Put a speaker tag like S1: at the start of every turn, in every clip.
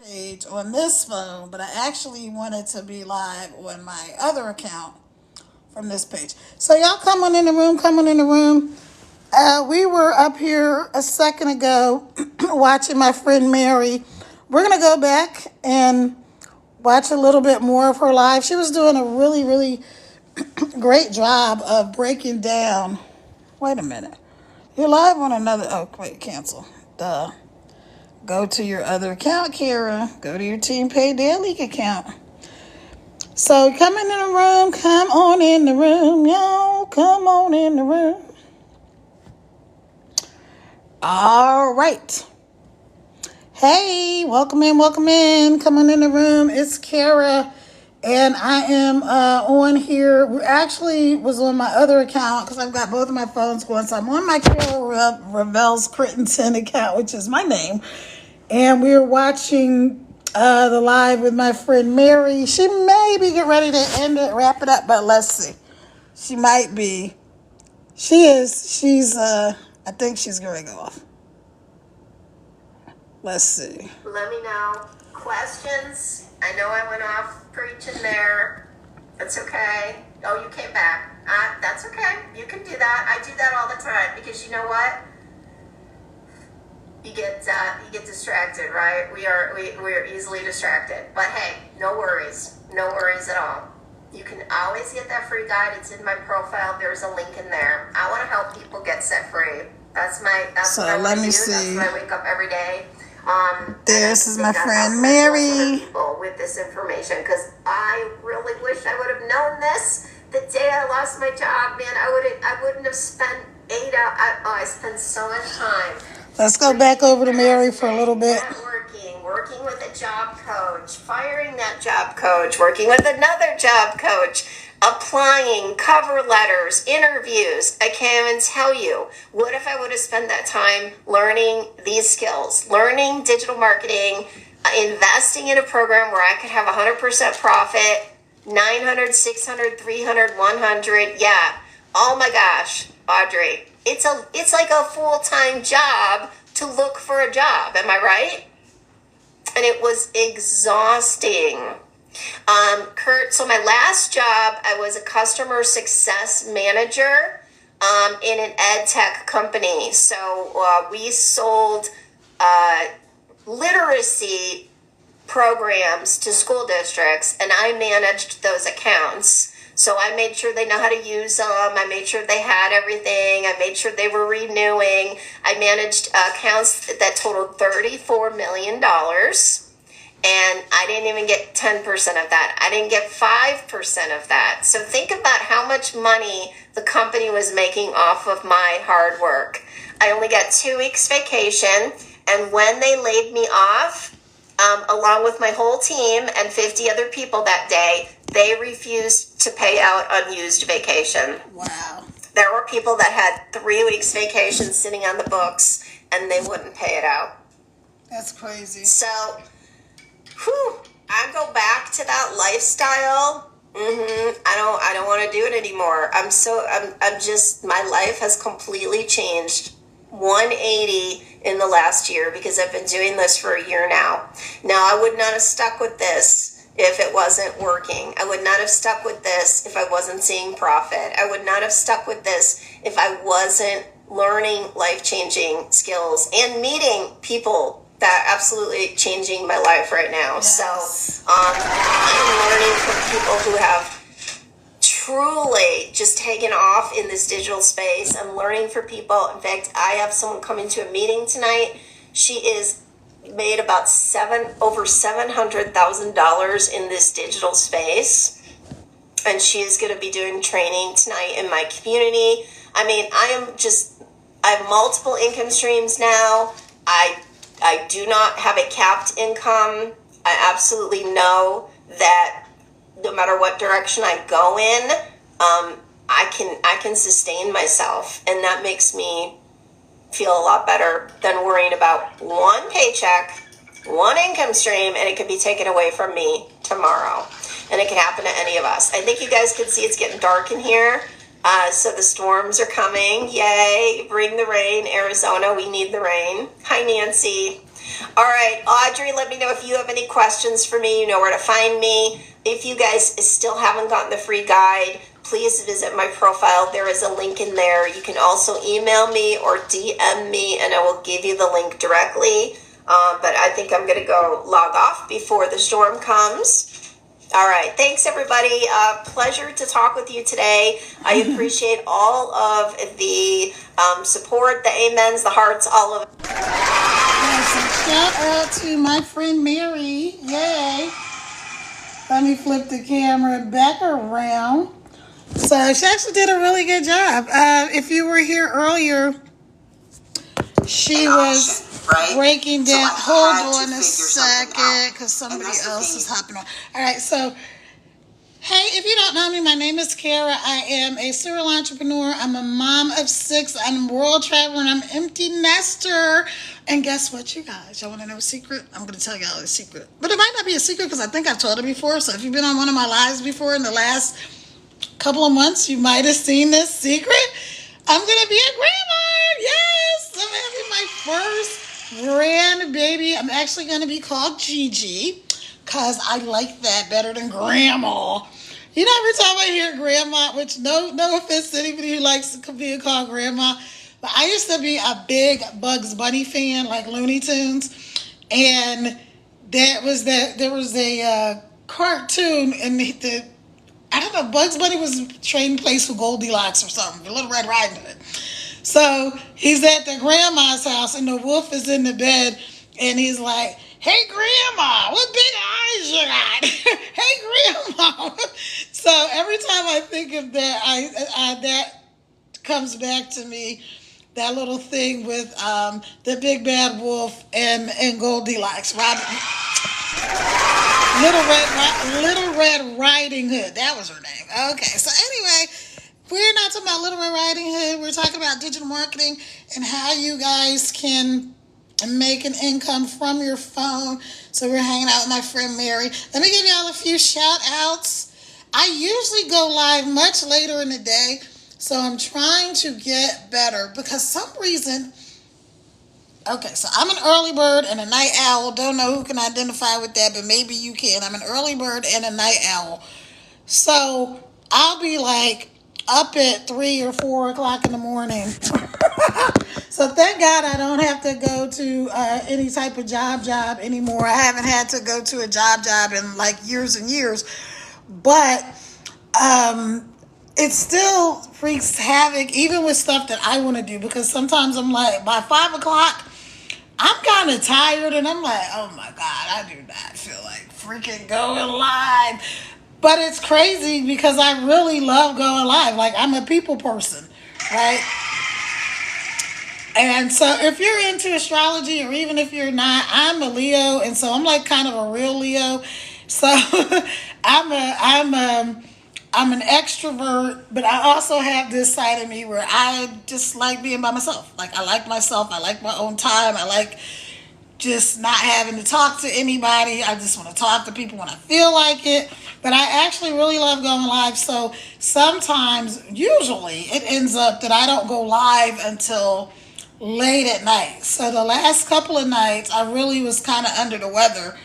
S1: page on this phone, but I actually wanted to be live on my other account from this page. So y'all come on in the room, come on in the room. We were up here a second ago watching my friend Mary. We're gonna go back and watch a little bit more of her live. She was doing a really great job of breaking down. Wait a minute. You're live on another. Oh, wait, cancel. Duh. Go to your other account, Kara. Go to your Team Pay Daily account. So come in the room. Come on in the room, y'all. Come on in the room. All right. Hey, welcome in, welcome in. Come on in the room. It's Kara, and I am on here. We actually was on my other account because I've got both of my phones going. So I'm on my Kara Revels Crittenton account, which is my name. And we were watching the live with my friend Mary. She may be getting ready to end it, wrap it up, but let's see. She might be. She is. I think she's going to go off. Let's see.
S2: Let me know. Questions? I know I went off preaching there. That's okay. Oh, you came back. That's okay. You can do that. I do that all the time because you know what? You get distracted, right? We are easily distracted. But hey, no worries. No worries at all. You can always get that free guide. It's in my profile. There's a link in there. I want to help people get set free. That's
S1: So
S2: what I
S1: let me
S2: do.
S1: see.
S2: That's what I wake up every day.
S1: This is my friend Mary.
S2: People with this information because I really wish I would have known this the day I lost my job, man. I wouldn't have spent 8 hours. I spent so much time.
S1: Let's go back over to Mary for a little bit.
S2: Working with a job coach, firing that job coach, working with another job coach, applying, cover letters, interviews. I can't even tell you. What if I would have spent that time learning these skills, learning digital marketing, investing in a program where I could have 100% profit, 900, 600, 300, 100. Yeah. Oh my gosh, Audrey. It's like a full-time job to look for a job. Am I right? And it was exhausting. Kurt, so my last job, I was a customer success manager in an ed tech company. So we sold literacy programs to school districts, and I managed those accounts. So I made sure they know how to use them. I made sure they had everything. I made sure they were renewing. I managed accounts that totaled $34 million. And I didn't even get 10% of that. I didn't get 5% of that. So think about how much money the company was making off of my hard work. I only got 2 weeks vacation. And when they laid me off, along with my whole team and 50 other people that day, they refused to pay out unused vacation.
S1: Wow.
S2: There were people that had 3 weeks vacation sitting on the books and they wouldn't pay it out.
S1: That's crazy.
S2: So, I go back to that lifestyle. I don't want to do it anymore. I'm just, my life has completely changed 180 in the last year because I've been doing this for a year now. Now, I would not have stuck with this if it wasn't working. I would not have stuck with this if I wasn't seeing profit. I would not have stuck with this if I wasn't learning life-changing skills and meeting people that are absolutely changing my life right now.
S1: Yes.
S2: So I'm learning from people who have truly just taken off in this digital space. I'm learning for people. In fact, I have someone coming to a meeting tonight. She is made about over $700,000 in this digital space, and she is going to be doing training tonight in my community. I mean, I have multiple income streams now. I do not have a capped income. I absolutely know that no matter what direction I go in, I can sustain myself, and that makes me feel a lot better than worrying about one paycheck, one income stream, and it could be taken away from me tomorrow. And it can happen to any of us. I think you guys can see it's getting dark in here. So the storms are coming. Yay. Bring the rain, Arizona. We need the rain. Hi, Nancy. All right, Audrey, let me know if you have any questions for me. You know where to find me. If you guys still haven't gotten the free guide, please visit my profile. There is a link in there. You can also email me or DM me, and I will give you the link directly. But I think I'm going to go log off before the storm comes. All right. Thanks, everybody. Pleasure to talk with you today. I appreciate all of the support, the amens, the hearts, all of it.
S1: Yes, and shout out to my friend Mary. Yay. Let me flip the camera back around. So she actually did a really good job. If you were here earlier, she was breaking down. Hold on a second, because somebody else is hopping on. All right, so hey, if you don't know me, my name is Kara. I am a serial entrepreneur. I'm a mom of 6. I'm a world traveler, and I'm an empty nester. And guess what, you guys? Y'all want to know a secret? I'm going to tell y'all a secret. But it might not be a secret because I think I've told it before. So if you've been on one of my lives before in the last couple of months, you might have seen this secret. I'm going to be a grandma. Yes, I'm having my first grandbaby. I'm actually going to be called Gigi because I like that better than grandma. You know, every time I hear grandma, which no offense to anybody who likes being called grandma, but I used to be a big Bugs Bunny fan, like Looney Tunes, and there was a cartoon, and I don't know, Bugs Bunny was trading place with Goldilocks or something, the Little Red Riding Hood. So he's at the grandma's house, and the wolf is in the bed, and he's like, "Hey, grandma, what big eyes you got?" "Hey, grandma." So every time I think of that, I that comes back to me, that little thing with the big bad wolf and Goldilocks. Little Red Riding Hood. That was her name. Okay, so anyway, we're not talking about Little Red Riding Hood. We're talking about digital marketing and how you guys can make an income from your phone. So we're hanging out with my friend Mary. Let me give y'all a few shout outs. I usually go live much later in the day, so I'm trying to get better because some reason, okay, so I'm an early bird and a night owl. Don't know who can identify with that, but maybe you can. I'm an early bird and a night owl. So I'll be like up at 3 or 4 o'clock in the morning. So thank God I don't have to go to any type of job anymore. I haven't had to go to a job in like years and years. But it still wreaks havoc even with stuff that I want to do, because sometimes I'm like, by 5 o'clock, I'm kind of tired and I'm like, oh my God, I do not feel like freaking going live. But it's crazy because I really love going live. Like, I'm a people person, right? And so if you're into astrology, or even if you're not, I'm a Leo, and so I'm like kind of a real Leo. So I'm an extrovert, but I also have this side of me where I just like being by myself. Like, I like myself. I like my own time. I like just not having to talk to anybody. I just want to talk to people when I feel like it. But I actually really love going live. So sometimes, usually, it ends up that I don't go live until late at night. So the last couple of nights, I really was kind of under the weather.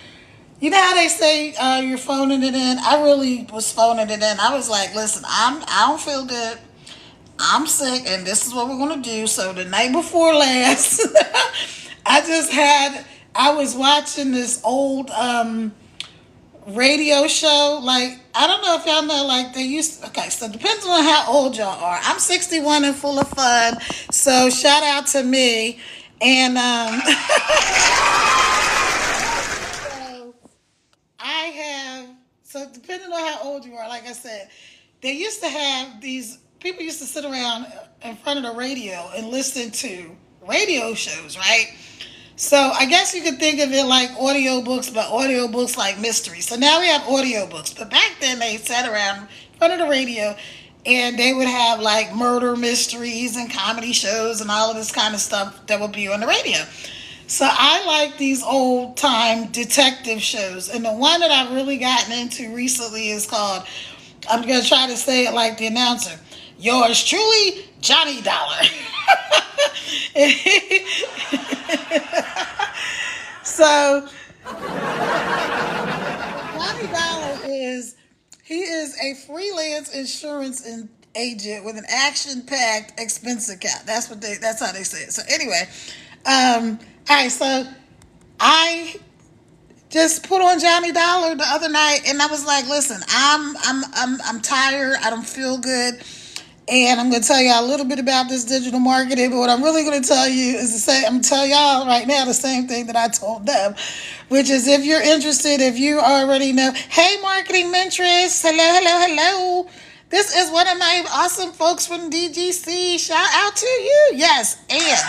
S1: You know how they say you're phoning it in? I really was phoning it in. I was like, listen, I don't feel good. I'm sick, and this is what we're going to do. So the night before last, I was watching this old radio show. Like, I don't know if y'all know, like, okay, so it depends on how old y'all are. I'm 61 and full of fun, so shout out to me. And so depending on how old you are, like I said, they used to have people used to sit around in front of the radio and listen to radio shows, right? So I guess you could think of it like audiobooks, but audiobooks like mystery. So now we have audiobooks. But back then they sat around in front of the radio and they would have like murder mysteries and comedy shows and all of this kind of stuff that would be on the radio. So I like these old time detective shows. And the one that I've really gotten into recently is called, I'm going to try to say it like the announcer, Yours truly, Johnny Dollar. So Johnny Dollar he is a freelance insurance agent with an action-packed expense account. That's how they say it. So anyway, all right, so I just put on Johnny Dollar the other night, and I was like, "Listen, I'm tired. I don't feel good, and I'm going to tell y'all a little bit about this digital marketing. But what I'm really going to tell you is I'm going to tell y'all right now the same thing that I told them, which is if you're interested, if you already know, hey, marketing mentors, hello. This is one of my awesome folks from DGC. Shout out to you. Yes, and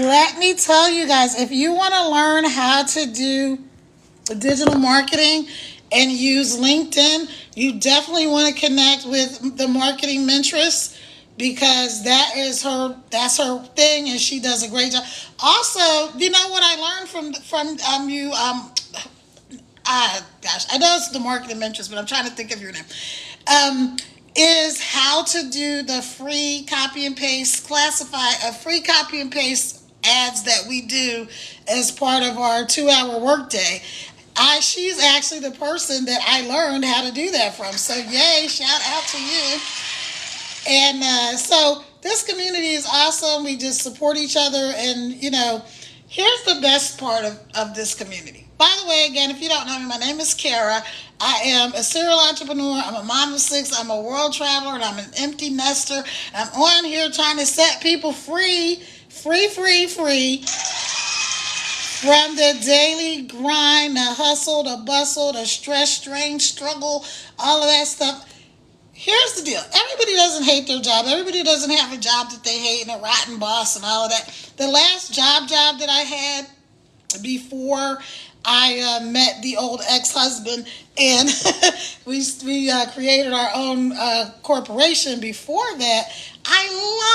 S1: let me tell you guys, if you want to learn how to do digital marketing and use LinkedIn, you definitely want to connect with the marketing mentress, because that's her thing, and she does a great job. Also, you know what I learned from you, gosh, I know it's the marketing mentress, but I'm trying to think of your name. Is how to do the free copy and paste, classify a free copy and paste ads that we do as part of our 2-hour workday. She's actually the person that I learned how to do that from. So yay, shout out to you. And so this community is awesome. We just support each other. And, here's the best part of this community. By the way, again, if you don't know me, my name is Kara. I am a serial entrepreneur. I'm a mom of 6. I'm a world traveler, and I'm an empty nester. I'm on here trying to set people free from the daily grind, the hustle, the bustle, the stress, strain, struggle, all of that stuff. Here's the deal. Everybody doesn't hate their job. Everybody doesn't have a job that they hate and a rotten boss and all of that. The last job that I had before I met the old ex-husband, and we created our own corporation before that. I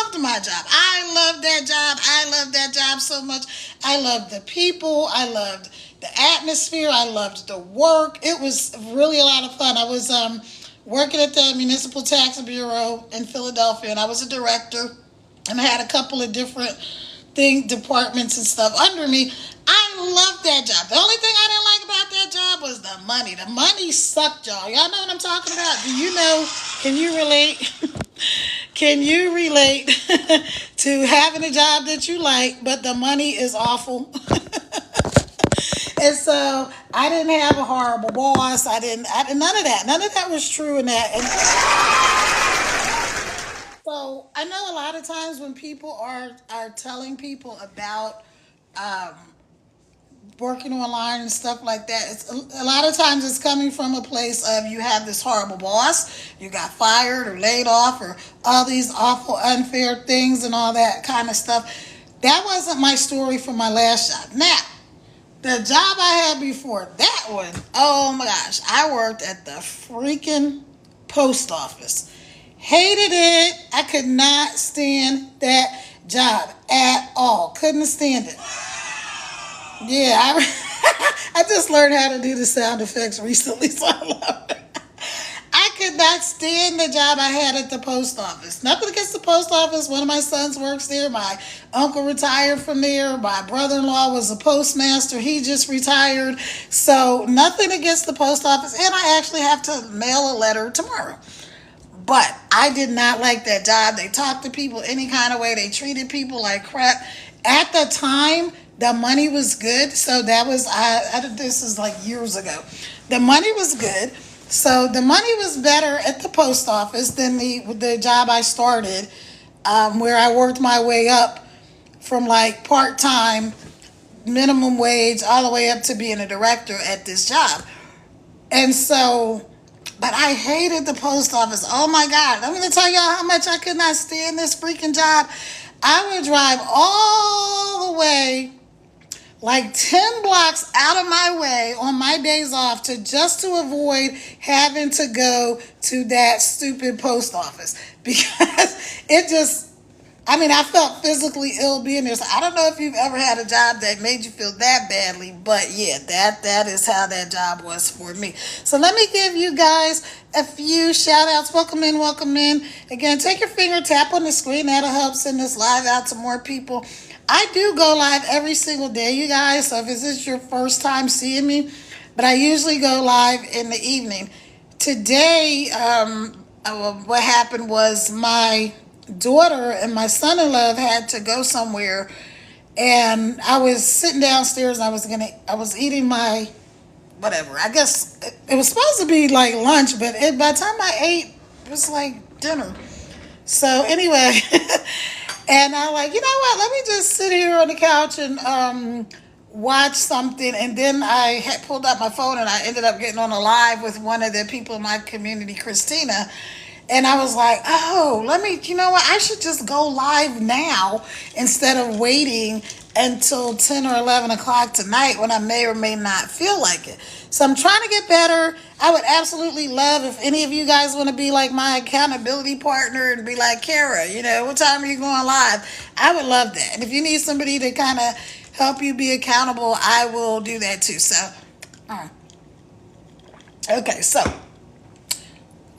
S1: loved my job. I loved that job. I loved that job so much. I loved the people. I loved the atmosphere. I loved the work. It was really a lot of fun. I was working at the Municipal Tax Bureau in Philadelphia, and I was a director, and I had a couple of different departments and stuff under me. I loved that job. The only thing I didn't like about that job was the money. The money sucked, y'all. Y'all know what I'm talking about? Do you know? Can you relate? Can you relate to having a job that you like, but the money is awful? And so I didn't have a horrible boss. I didn't none of that. None of that was true in that. And so I know a lot of times when people are telling people about working online and stuff like that, it's a lot of times it's coming from a place of you have this horrible boss, you got fired or laid off, or all these awful unfair things and all that kind of stuff. That wasn't my story for my last job. Now, the job I had before that one, oh my gosh, I worked at the freaking post office. Hated it. I could not stand that job at all. Couldn't stand it. Yeah, I just learned how to do the sound effects recently, so I love it. I could not stand the job I had at the post office. Nothing against the post office. One of my sons works there. My uncle retired from there. My brother-in-law was a postmaster. He just retired. So nothing against the post office. And I actually have to mail a letter tomorrow. But I did not like that job. They talked to people any kind of way. They treated people like crap. At the time, the money was good. So that was, this is like years ago. The money was good. So the money was better at the post office than the job I started, where I worked my way up from like part-time, minimum wage, all the way up to being a director at this job. And so, but I hated the post office. Oh my God. I'm going to tell y'all how much I could not stand this freaking job. I would drive all the way, like 10 blocks out of my way on my days off just to avoid having to go to that stupid post office, because I mean, I felt physically ill being there. So I don't know if you've ever had a job that made you feel that badly, but yeah, that is how that job was for me. So let me give you guys a few shout outs. Welcome in, welcome in. Again, take your finger, tap on the screen. That'll help send this live out to more people. I do go live every single day, you guys. So if this is your first time seeing me, but I usually go live in the evening. Today, what happened was my daughter and my son-in-law had to go somewhere, and I was sitting downstairs and I was eating my whatever. I guess it was supposed to be like lunch, but by the time I ate, it was like dinner. So anyway, and I'm like, you know what? Let me just sit here on the couch and watch something. And then I had pulled out my phone and I ended up getting on a live with one of the people in my community, Christina. And I was like, oh, you know what? I should just go live now instead of waiting until 10 or 11 o'clock tonight when I may or may not feel like it. So I'm trying to get better. I would absolutely love if any of you guys want to be like my accountability partner and be like, Kara, what time are you going live? I would love that. And if you need somebody to kind of help you be accountable, I will do that too. So, okay, so.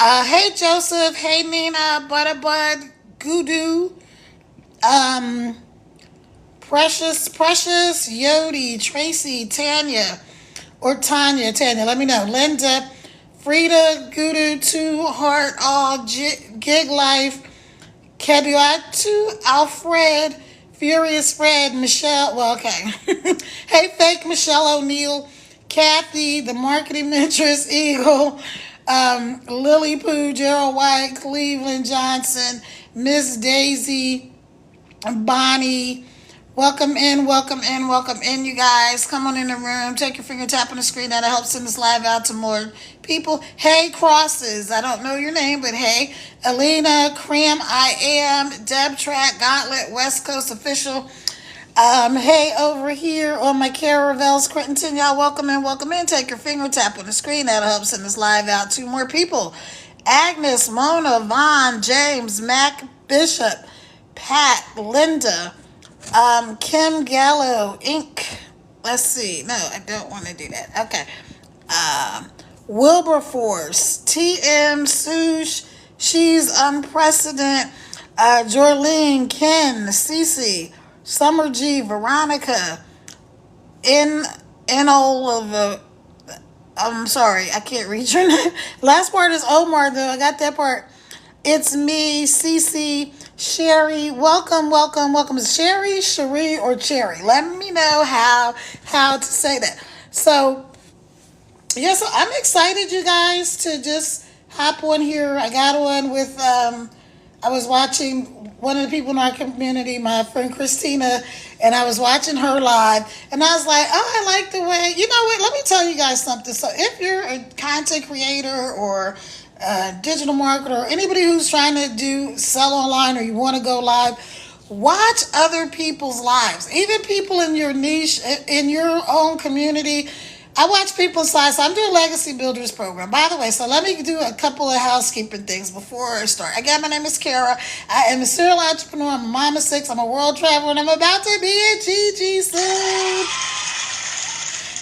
S1: Hey Joseph, hey Nina, Butterbud, Gudu, Precious, Yodi, Tracy, Tanya, let me know. Linda, Frida, Gudu, Two Heart, All, Gig Life, Kebuatu, Alfred, Furious Fred, Michelle, well, okay. Hey Fake Michelle O'Neill, Kathy, the Marketing Mistress, Eagle, Lily Pooh, Gerald White, Cleveland Johnson, Miss Daisy, Bonnie. Welcome in, you guys. Come on in the room. Take your finger, tap on the screen. That'll help send this live out to more people. Hey, Crosses. I don't know your name, but hey. Alina, Cram, I Am, Deb Track, Gauntlet, West Coast Official. Hey, over here on my Caravels, Crittenton, y'all welcome in. Take your finger, tap on the screen. That'll help send this live out to more people. Agnes, Mona, Vaughn, James, Mac, Bishop, Pat, Linda, Kim Gallo, Inc. Let's see. No, I don't want to do that. Okay. Wilberforce, TM, Sush, She's Unprecedented, Jorlene, Ken, Cece, Summer G, Veronica, I'm sorry, I can't read your name. Last part is Omar, though. I got that part. It's me, Cece, Sherry. Welcome. Is Sherry, Cherie, or Cherry? Let me know how to say that. So, yeah, so I'm excited, you guys, to just hop on here. I got on with, I was watching one of the people in our community, my friend Christina, and I was watching her live, and I was like, oh, I like the way, you know what, let me tell you guys something. So if you're a content creator or a digital marketer or anybody who's trying to sell online or you want to go live, watch other people's lives, even people in your niche, in your own community. I watch people's lives. So I'm doing Legacy Builders program. By the way, so let me do a couple of housekeeping things before I start. Again, my name is Kara. I am a serial entrepreneur. I'm a mom of 6. I'm a world traveler, and I'm about to be in Gigi soon.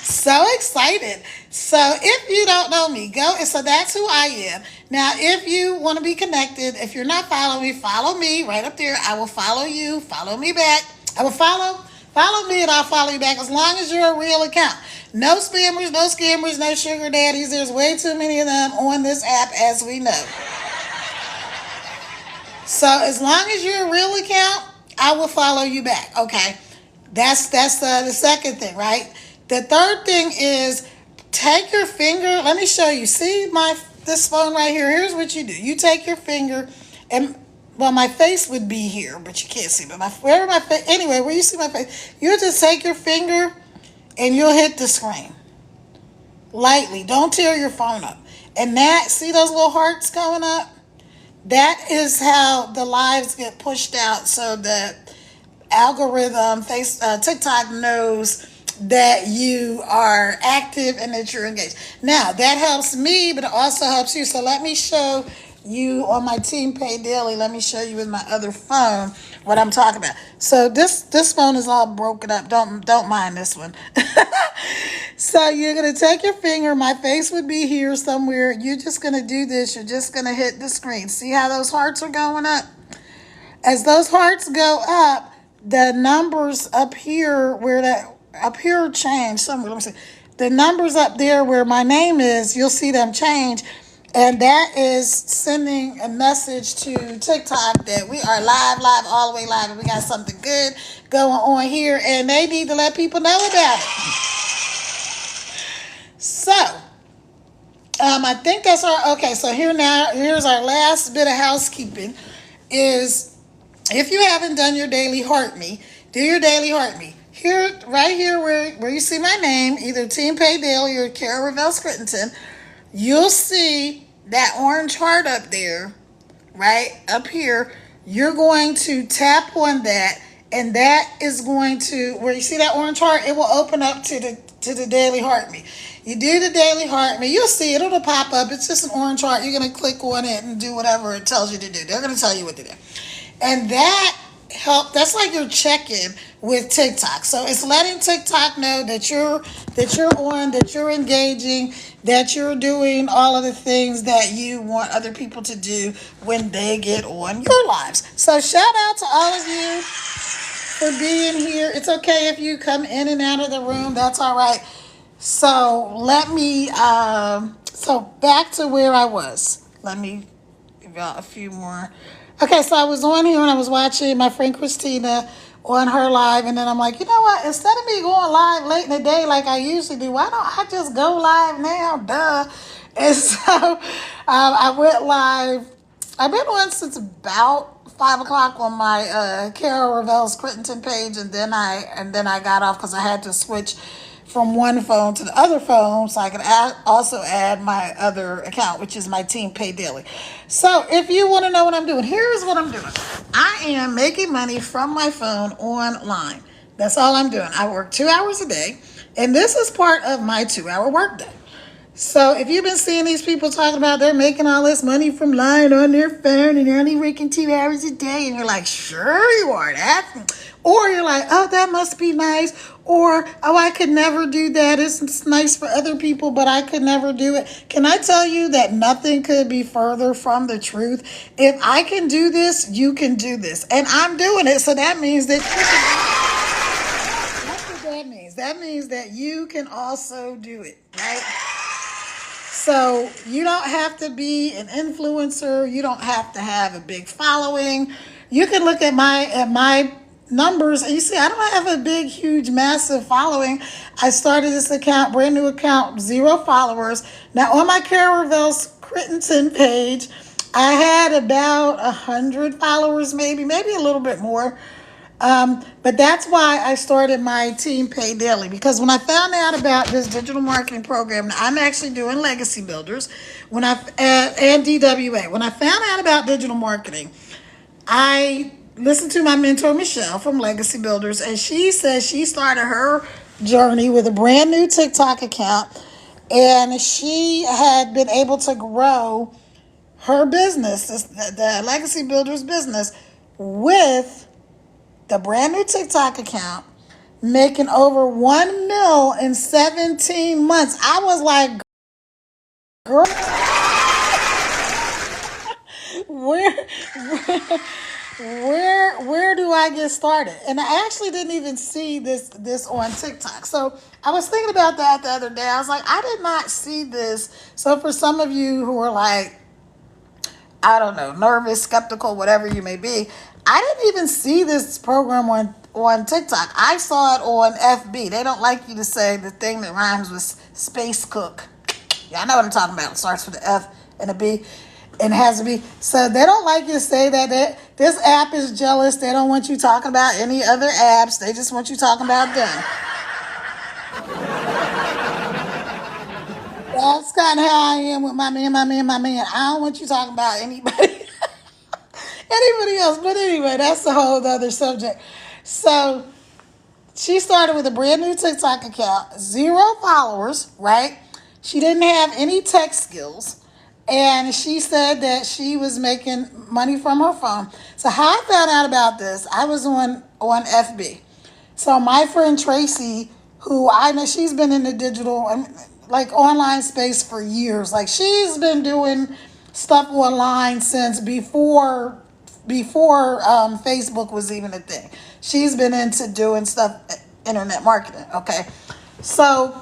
S1: So excited. So if you don't know me, so that's who I am. Now, if you want to be connected, if you're not following me, follow me right up there. I will follow you. Follow me back. I will follow me and I'll follow you back as long as you're a real account. No spammers, no scammers, no sugar daddies. There's way too many of them on this app, as we know. So as long as you're a real account, I will follow you back. Okay, that's the second thing, right? The third thing is take your finger. Let me show you. See this phone right here. Here's what you do. You take your finger and. Well, my face would be here, but you can't see. But where you see my face, you just take your finger and you'll hit the screen. Lightly. Don't tear your phone up. And see those little hearts going up? That is how the lives get pushed out so the algorithm, TikTok knows that you are active and that you're engaged. Now, that helps me, but it also helps you. So let me show you on my Team Pay Daily. Let me show you with my other phone what I'm talking about. So this phone is all broken up. Don't mind this one. So you're gonna take your finger. My face would be here somewhere. You're just gonna do this. You're just gonna hit the screen. See how those hearts are going up? As those hearts go up, the numbers up here where that up here change somewhere. Let me see. The numbers up there where my name is, you'll see them change. And that is sending a message to TikTok that we are live, all the way live, and we got something good going on here, and they need to let people know about it. So, I think that's our, okay, so here's our last bit of housekeeping is if you haven't done your daily heart me, do your daily heart me. Here, right here where you see my name, either Team Pay Daily or Kara Revelle Scrittenton, you'll see that orange heart up there, right up here. You're going to tap on that, and that is going to, where you see that orange heart, it will open up to the daily heart me. You do the daily heart me, you'll see it, it'll pop up. It's just an orange heart. You're going to click on it and do whatever it tells you to do. They're going to tell you what to do. And that's like your check-in with TikTok. So it's letting TikTok know that you're on, that you're engaging, that you're doing all of the things that you want other people to do when they get on your lives. So shout out to all of you for being here. It's okay if you come in and out of the room. That's all right. So let me, so back to where I was. Let me give y'all a few more. Okay, so I was on here and I was watching my friend Christina on her live, and then I'm like, you know what? Instead of me going live late in the day like I usually do, why don't I just go live now? Duh. And so I went live. I've been on since about 5 o'clock on my Kara Revelle Scrittenton page, and then I got off because I had to switch from one phone to the other phone so I could also add my other account, which is my Team Pay Daily. So if you want to know what I'm doing, here's what I'm doing. I am making money from my phone online. That's all I'm doing. I work 2 hours a day, and this is part of my 2-hour workday. So if you've been seeing these people talking about they're making all this money from lying on their phone and they're only working 2 hours a day, and you're like, sure you are that. Or you're like, oh, that must be nice. Or, oh, I could never do that. It's nice for other people, but I could never do it. Can I tell you that nothing could be further from the truth? If I can do this, you can do this. And I'm doing it, so that means that you can. That's what that means. That means that you can also do it, right? So you don't have to be an influencer. You don't have to have a big following. You can look at my numbers, and you see I don't have a big, huge, massive following. I started this account, brand new account, 0 followers. Now on my Kara Revelle Scrittenton page, I had about 100 followers, maybe a little bit more. But that's why I started my Team Pay Daily, because when I found out about this digital marketing program, I'm actually doing Legacy Builders and DWA. When I found out about digital marketing, I listened to my mentor, Michelle, from Legacy Builders, and she says she started her journey with a brand new TikTok account, and she had been able to grow her business, the Legacy Builders business, with the brand new TikTok account, making over $1 million in 17 months. I was like, girl, where do I get started? And I actually didn't even see this on TikTok. So I was thinking about that the other day. I was like, I did not see this. So for some of you who are like, I don't know, nervous, skeptical, whatever you may be, I didn't even see this program on TikTok. I saw it on FB. They don't like you to say the thing that rhymes with Space Cook. Yeah, I know what I'm talking about. It starts with an F and a B, and it has to be. So they don't like you to say that. This app is jealous. They don't want you talking about any other apps. They just want you talking about them. That's kind of how I am with my man. I don't want you talking about anybody else. But anyway, that's a whole other subject. So she started with a brand new TikTok account, 0 followers, right? She didn't have any tech skills. and she said that she was making money from her phone. So how I found out about this, I was on FB. So my friend Tracy, who I know, she's been in the digital like online space for years. Like she's been doing stuff online since before Facebook was even a thing. She's been into doing stuff, internet marketing. Okay, so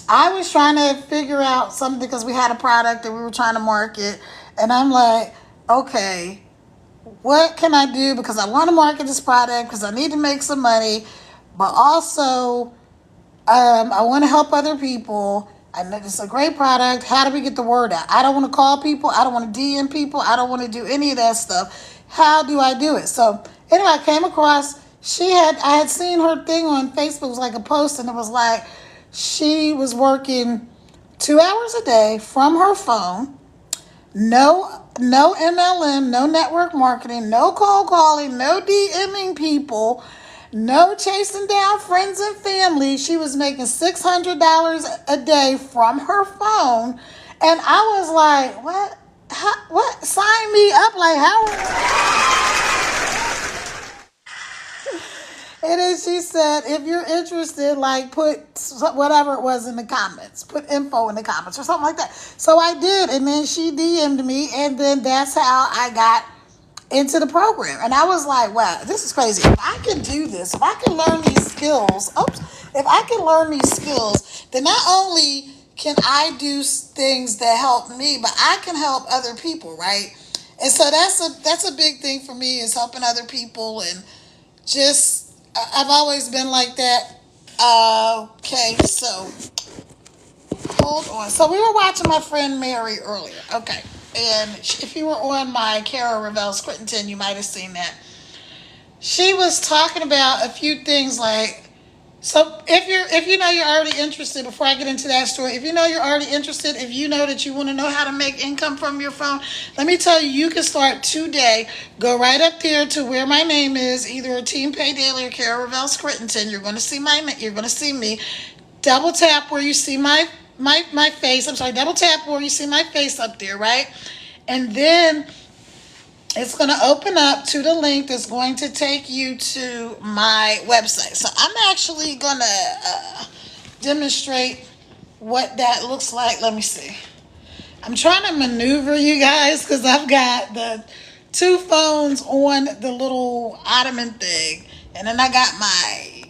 S1: I was trying to figure out something because we had a product that we were trying to market, and I'm like, okay, what can I do? Because I want to market this product because I need to make some money, but also I want to help other people. I know it's a great product. How do we get the word out? I don't want to call people. I don't want to DM people. I don't want to do any of that stuff. How do I do it? So anyway, I came across, I had seen her thing on Facebook. It was like a post, and it was like she was working 2 hours a day from her phone. No MLM, no network marketing, no cold calling, no DMing people, no chasing down friends and family. She was making $600 a day from her phone. And I was like, what? What? Sign me up. Like, how? And then she said, if you're interested, like put whatever it was in the comments, put info in the comments or something like that. So I did. And then she DM'd me. And then that's how I got into the program. And I was like, wow, this is crazy. If I can do this, if I can learn these skills, then not only can I do things that help me, but I can help other people, right? And so that's a big thing for me, is helping other people. And just, I've always been like that. Okay, so hold on. So we were watching my friend Mary earlier. Okay. And if you were on my Kara Revelle Scrittenton, you might have seen that. She was talking about a few things like, so if you know you're already interested, before I get into that story, if you know you're already interested, if you know that you want to know how to make income from your phone, let me tell you, you can start today. Go right up there to where my name is, either Team Pay Daily or Kara Revelle Scrittenton. You're going to see me. Double tap where you see my face. I'm sorry, double tap where you see my face up there, right? And then it's going to open up to the link that's going to take you to my website. So I'm actually going to demonstrate what that looks like. Let me see. I'm trying to maneuver you guys because I've got the two phones on the little ottoman thing. And then I got my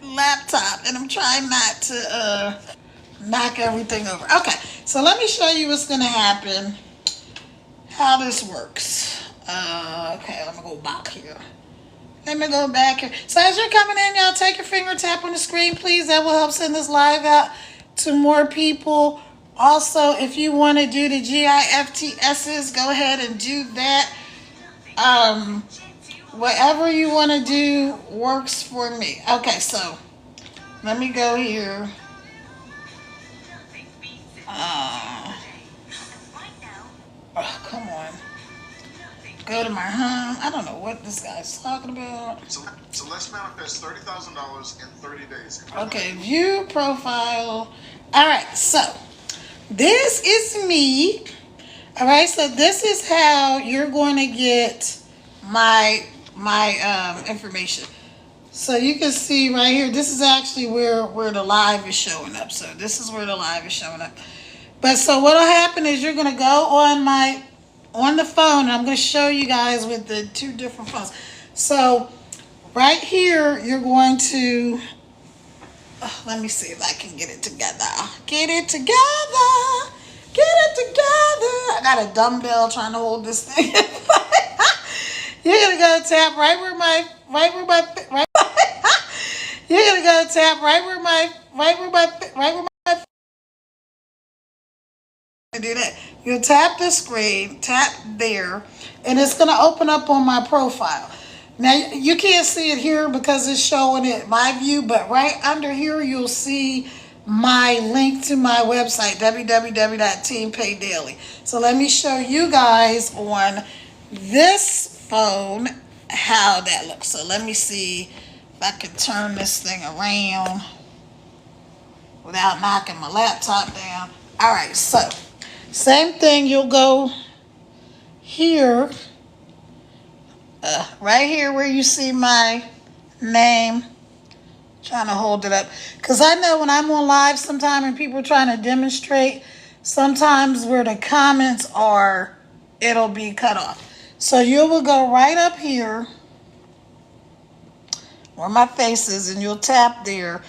S1: laptop, and I'm trying not to knock everything over. Okay, so let me show you what's going to happen, how this works. Okay, let me go back here. So as you're coming in, y'all, take your finger, tap on the screen, please. That will help send this live out to more people. Also, if you want to do the GIFTSs, go ahead and do that. Whatever you want to do works for me. Okay, so let me go here. Oh, come on. Go to my home. I don't know what this guy's talking about.
S3: So let's manifest $30,000 in 30 days.
S1: Okay, view profile. All right, so this is me. All right, so this is how you're going to get my information. So you can see right here, this is actually where the live is showing up. So this is where the live is showing up. But so what'll happen is you're gonna go on the phone, and I'm gonna show you guys with the two different phones. So right here, you're going to, let me see if I can get it together. I got a dumbbell trying to hold this thing. You're gonna go tap you're gonna go tap do that. You'll tap the screen, tap there, and it's gonna open up on my profile. Now you can't see it here because it's showing it my view, but right under here you'll see my link to my website, www.teampaydaily. So let me show you guys on this phone how that looks. So let me see if I can turn this thing around without knocking my laptop down. All right, so Same thing, you'll go here, right here where you see my name. Trying to hold it up. Because I know when I'm on live sometime and people are trying to demonstrate, sometimes where the comments are, it'll be cut off. So you will go right up here where my face is and you'll tap there.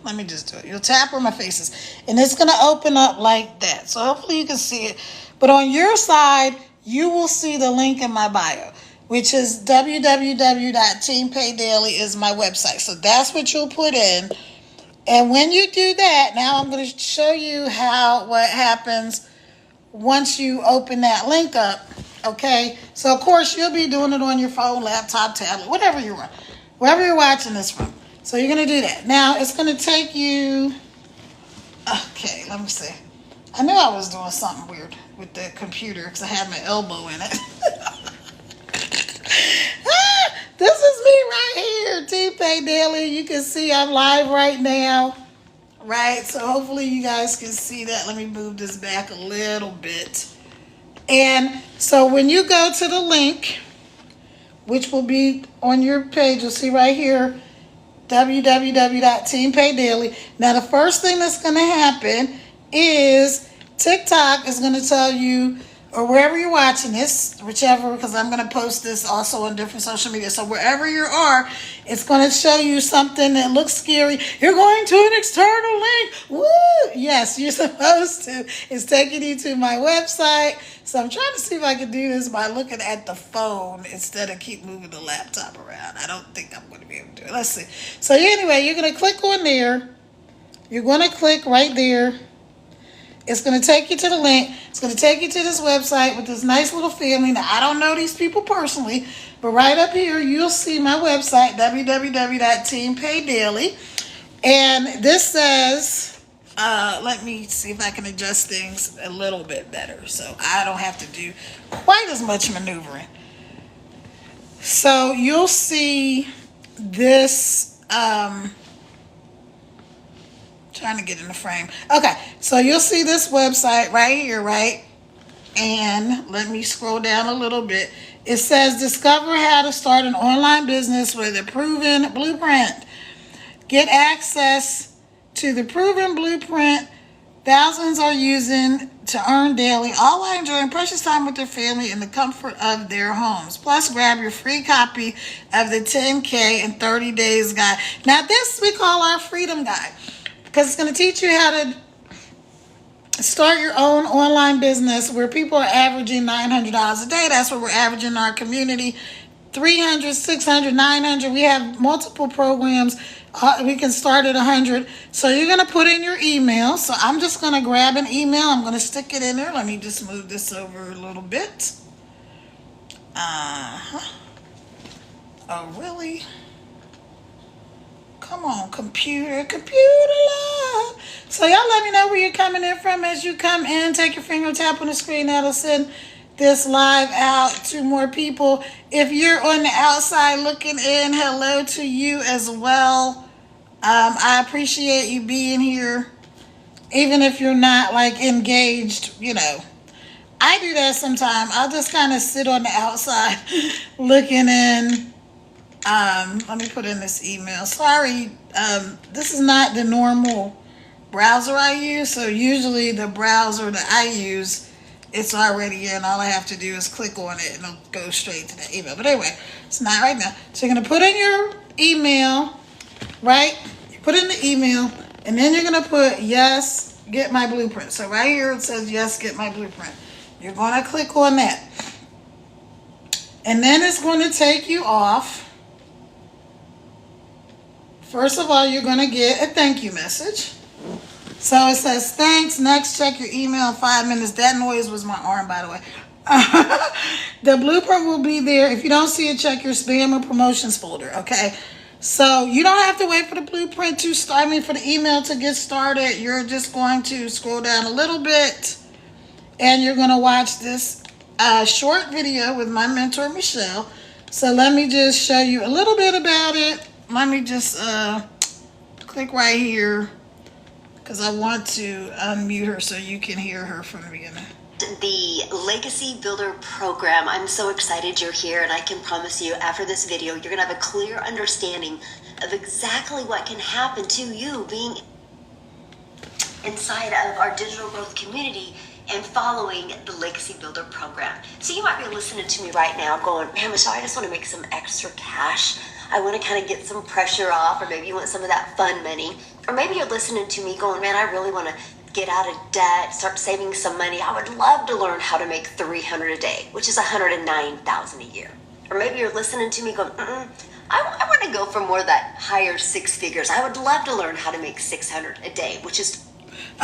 S1: Let me just do it. You'll tap where my face is. And it's going to open up like that. So hopefully you can see it. But on your side, you will see the link in my bio, which is www.teampaydaily is my website. So that's what you'll put in. And when you do that, now I'm going to show you what happens once you open that link up. Okay? So, of course, you'll be doing it on your phone, laptop, tablet, whatever you want. Wherever you're watching this from. So you're going to do that. Now, it's going to take you... Okay, let me see. I knew I was doing something weird with the computer because I had my elbow in it. This is me right here, Team Pay Daily. You can see I'm live right now. Right? So hopefully you guys can see that. Let me move this back a little bit. And so when you go to the link, which will be on your page, you'll see right here, www.teampaydaily. Now, the first thing that's going to happen is TikTok is going to tell you, or wherever you're watching this, whichever, because I'm going to post this also on different social media. So wherever you are, it's going to show you something that looks scary. You're going to an external link. Woo! Yes, you're supposed to. It's taking you to my website. So I'm trying to see if I can do this by looking at the phone instead of keep moving the laptop around. I don't think I'm going to be able to do it. Let's see. So anyway, you're going to click on there. You're going to click right there. It's going to take you to the link. It's going to take you to this website with this nice little family. Now, I don't know these people personally, but right up here, you'll see my website, www.teampaydaily. And this says, let me see if I can adjust things a little bit better so I don't have to do quite as much maneuvering. So you'll see this... trying to get in the frame. Okay, so you'll see this website right here, right? And let me scroll down a little bit. It says discover how to start an online business with a proven blueprint. Get access to the proven blueprint thousands are using to earn daily, all while enjoying precious time with their family in the comfort of their homes. Plus, grab your free copy of the 10K in 30 Days Guide. Now, this we call our Freedom Guide, because it's going to teach you how to start your own online business where people are averaging $900 a day. That's what we're averaging in our community. 300, 600, 900. We have multiple programs. We can start at 100. So you're going to put in your email. So I'm just going to grab an email. I'm going to stick it in there. Let me just move this over a little bit. Oh, really? Come on, computer love. So y'all let me know where you're coming in from as you come in. Take your finger, tap on the screen. That'll send this live out to more people. If you're on the outside looking in, hello to you as well. I appreciate you being here. Even if you're not like engaged, you know. I do that sometimes. I'll just kind of sit on the outside looking in. Let me put in this email. Sorry, this is not the normal browser I use. So usually the browser that I use, it's already in. All I have to do is click on it and it'll go straight to the email. But anyway, it's not right now. So you're going to put in your email, right? You put in the email, and then you're going to put, yes, get my blueprint. So right here it says, yes, get my blueprint. You're going to click on that. And then it's going to take you off. First of all, you're going to get a thank you message. So it says, thanks, next, check your email in 5 minutes. That noise was my arm, by the way. The blueprint will be there. If you don't see it, check your spam or promotions folder, okay? So you don't have to wait for the blueprint to start, for the email to get started. You're just going to scroll down a little bit, and you're going to watch this short video with my mentor, Michelle. So let me just show you a little bit about it. Let me just click right here. because I want to unmute her so you can hear her from the beginning.
S4: The Legacy Builder program. I'm so excited you're here, and I can promise you after this video you're gonna have a clear understanding of exactly what can happen to you being inside of our digital growth community and following the Legacy Builder program. So you might be listening to me right now going, man, Michelle, I just want to make some extra cash. I want to kind of get some pressure off, or maybe you want some of that fun money. Or maybe you're listening to me going, man, I really want to get out of debt, start saving some money. I would love to learn how to make $300 a day, which is $109,000 a year. Or maybe you're listening to me going, I want to go for more of that higher six figures. I would love to learn how to make $600 a day, which is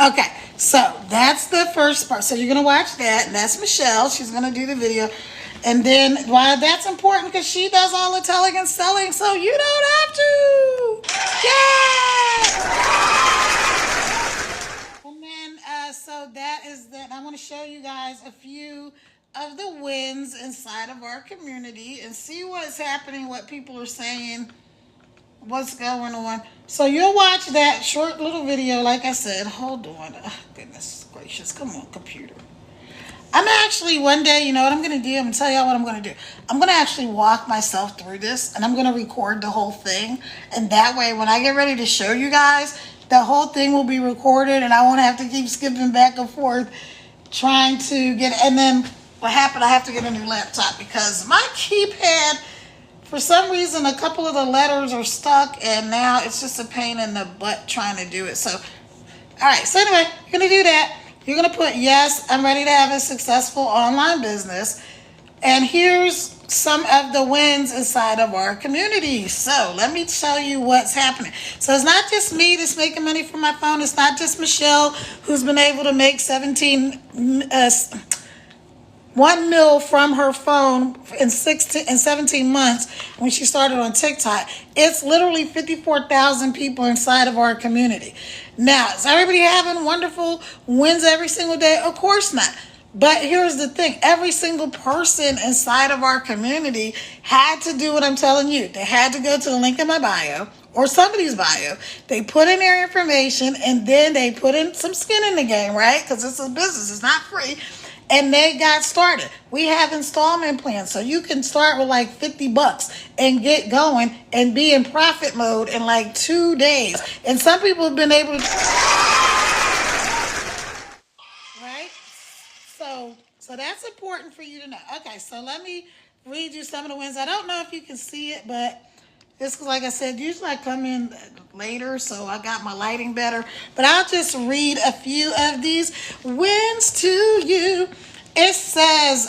S1: Okay, so that's the first part. So you're going to watch that, and that's Michelle. She's going to do the video. And then, why that's important, because she does all the telling and selling, so you don't have to. Yay! And then, so that is that. I want to show you guys a few of the wins inside of our community and see what's happening, what people are saying, what's going on. So you'll watch that short little video, like I said. Hold on. Oh, goodness gracious. Come on, computer. I'm actually, one day, you know what I'm going to do? I'm going to tell y'all what I'm going to do. I'm going to actually walk myself through this, and I'm going to record the whole thing. And that way, when I get ready to show you guys, the whole thing will be recorded, and I won't have to keep skipping back and forth trying to get, and then what happened, I have to get a new laptop because my keypad, for some reason, a couple of the letters are stuck, and now it's just a pain in the butt trying to do it. So, all right. So anyway, you're going to do that. You're going to put, yes, I'm ready to have a successful online business. And here's some of the wins inside of our community. So let me tell you what's happening. So it's not just me that's making money from my phone. It's not just Michelle who's been able to make 1 mil from her phone in 17 months when she started on TikTok. It's literally 54,000 people inside of our community. Now, is everybody having wonderful wins every single day? Of course not. But here's the thing. Every single person inside of our community had to do what I'm telling you. They had to go to the link in my bio or somebody's bio. They put in their information, and then they put in some skin in the game, right? Because it's a business. It's not free. And they got started. We have installment plans, so you can start with like $50 and get going and be in profit mode in like 2 days. And some people have been able to, right? So that's important for you to know. Okay, so let me read you some of the wins. I don't know if you can see it, but it's like I said, usually I come in later, so I got my lighting better. But I'll just read a few of these wins to you. It says,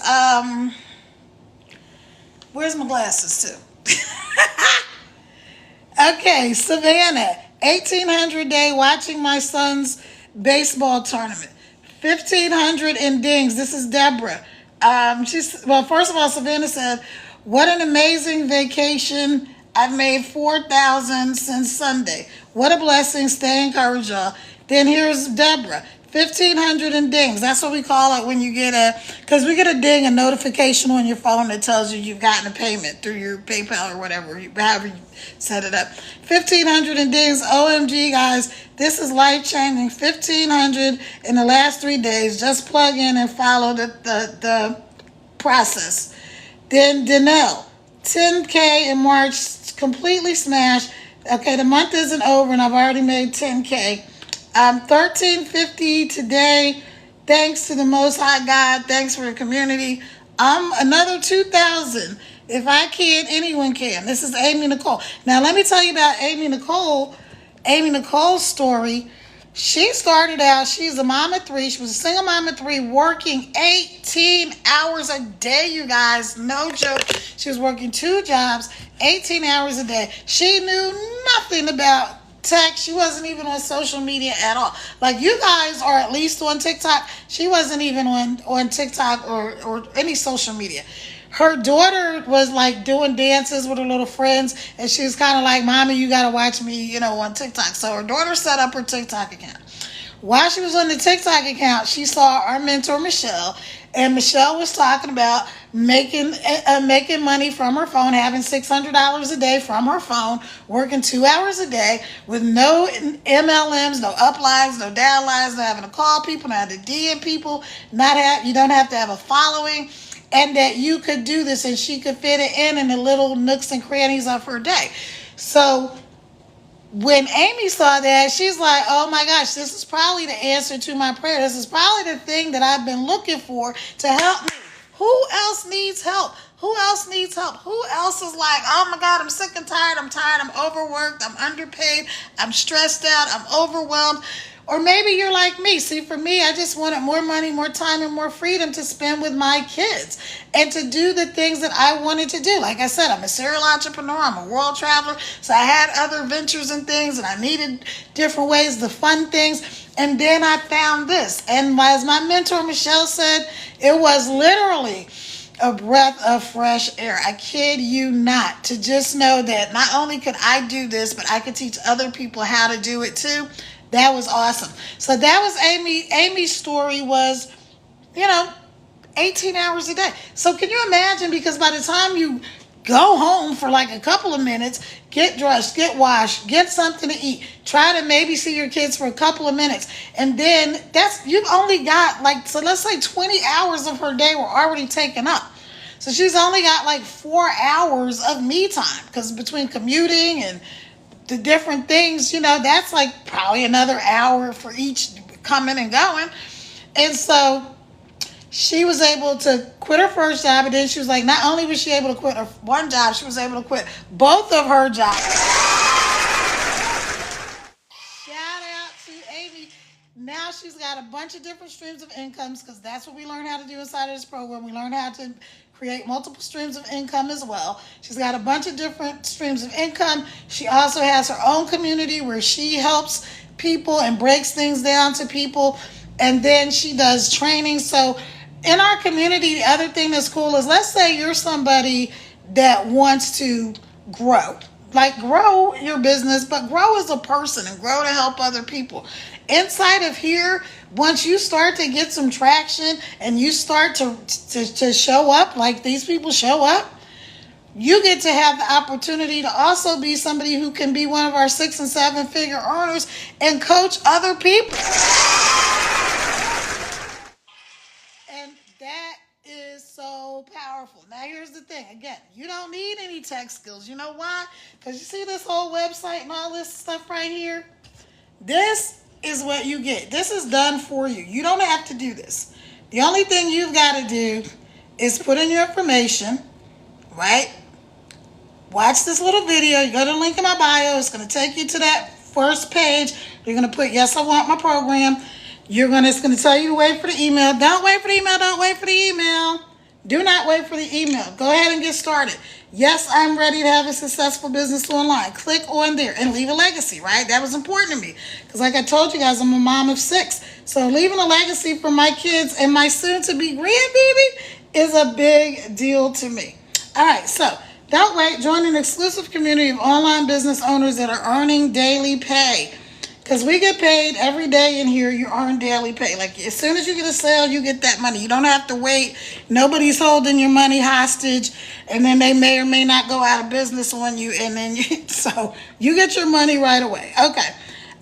S1: where's my glasses too? Okay, Savannah, 1,800 day watching my son's baseball tournament. 1,500 in dings. This is Deborah. Well, first of all, Savannah said, what an amazing vacation. I've made 4,000 since Sunday. What a blessing. Stay encouraged, y'all. Then here's Deborah. 1,500 in dings. That's what we call it when you get because we get a ding, a notification on your phone that tells you you've gotten a payment through your PayPal or whatever, however you set it up. 1,500 in dings. OMG, guys, this is life-changing. 1,500 in the last 3 days. Just plug in and follow the process. Then Danelle, 10K in March, completely smashed. Okay, the month isn't over, and I've already made 10K. 1,350 today. Thanks to the Most High God. Thanks for the community. Another 2,000. If I can, anyone can. This is Amy Nicole. Now, let me tell you about Amy Nicole. Amy Nicole's story. She started out, she's a mom of 3. She was a single mom of 3 working 18 hours a day, you guys. No joke. She was working 2 jobs, 18 hours a day. She knew nothing about tech. She wasn't even on social media at all. Like, you guys are at least on TikTok. She wasn't even on TikTok or any social media. Her daughter was like doing dances with her little friends, and she was kind of like, Mommy, you got to watch me, on TikTok. So her daughter set up her TikTok account. while she was on the TikTok account, she saw our mentor Michelle, and Michelle was talking about making money from her phone, having $600 a day from her phone, working 2 hours a day with no MLMs, no uplines, no downlines, not having to call people, not having to DM people, you don't have to have a following, and that you could do this, and she could fit it in the little nooks and crannies of her day. So when Amy saw that, she's like, oh my gosh, this is probably the answer to my prayer. This is probably the thing that I've been looking for to help me. Who else needs help? Who else needs help? Who else is like, oh my God, I'm sick and tired. I'm overworked. I'm underpaid. I'm stressed out. I'm overwhelmed. Or maybe you're like me. See, for me, I just wanted more money, more time, and more freedom to spend with my kids and to do the things that I wanted to do. Like I said, I'm a serial entrepreneur. I'm a world traveler. So I had other ventures and things, and I needed different ways to fund things. And then I found this. And as my mentor, Michelle, said, it was literally a breath of fresh air. I kid you not. To just know that not only could I do this, but I could teach other people how to do it too. That was awesome. So that was Amy. Amy's story was, 18 hours a day. So can you imagine? Because by the time you go home for like a couple of minutes, get dressed, get washed, get something to eat, try to maybe see your kids for a couple of minutes, and then you've only got let's say 20 hours of her day were already taken up. So she's only got 4 hours of me time, because between commuting and the different things, that's probably another hour for each coming and going. And so she was able to quit her first job, and then she was like, not only was she able to quit her one job, she was able to quit both of her jobs. Shout out to Amy. Now she's got a bunch of different streams of incomes, because that's what we learn how to do inside of this program. We learn how to create multiple streams of income as well. She's got a bunch of different streams of income. She also has her own community where she helps people and breaks things down to people. And then she does training. So in our community, the other thing that's cool is, let's say you're somebody that wants to grow. Grow your business, but grow as a person and grow to help other people. Inside of here, once you start to get some traction and you start to show up like these people show up, you get to have the opportunity to also be somebody who can be one of our 6 and 7 figure earners and coach other people. And that is so powerful. Now, here's the thing. Again, you don't need any tech skills. You know why? Because you see this whole website and all this stuff right here? This is what you get. This is done for you. You don't have to do this. The only thing you've got to do is put in your information, right? Watch this little video. You go to the link in my bio. It's going to take you to that first page. You're going to put, yes, I want my program. It's going to tell you to wait for the email. Don't wait for the email. Don't wait for the email. Do not wait for the email. Go ahead and get started. Yes, I'm ready to have a successful business online. Click on there and leave a legacy, right? That was important to me. Because like I told you guys, I'm a mom of 6. So leaving a legacy for my kids and my soon-to-be grandbaby is a big deal to me. All right, so don't wait. Join an exclusive community of online business owners that are earning daily pay. Because we get paid every day in here. You earn daily pay. As soon as you get a sale, you get that money. You don't have to wait. Nobody's holding your money hostage. And then they may or may not go out of business on you. And then so you get your money right away. Okay.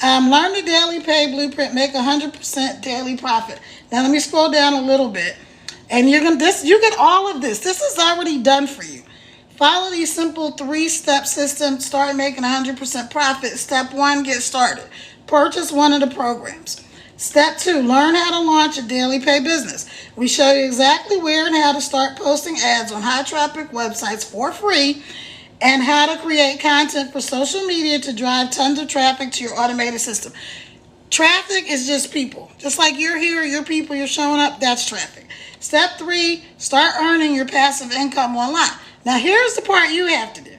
S1: Learn the daily pay blueprint. Make 100% daily profit. Now let me scroll down a little bit. And you get all of this. This is already done for you. Follow these simple 3-step system. Start making 100% profit. Step 1, get started. Purchase one of the programs. Step 2, learn how to launch a daily pay business. We show you exactly where and how to start posting ads on high traffic websites for free, and how to create content for social media to drive tons of traffic to your automated system. Traffic is just people. Just like you're here, you're people, you're showing up, that's traffic. Step 3, start earning your passive income online. Now here's the part you have to do.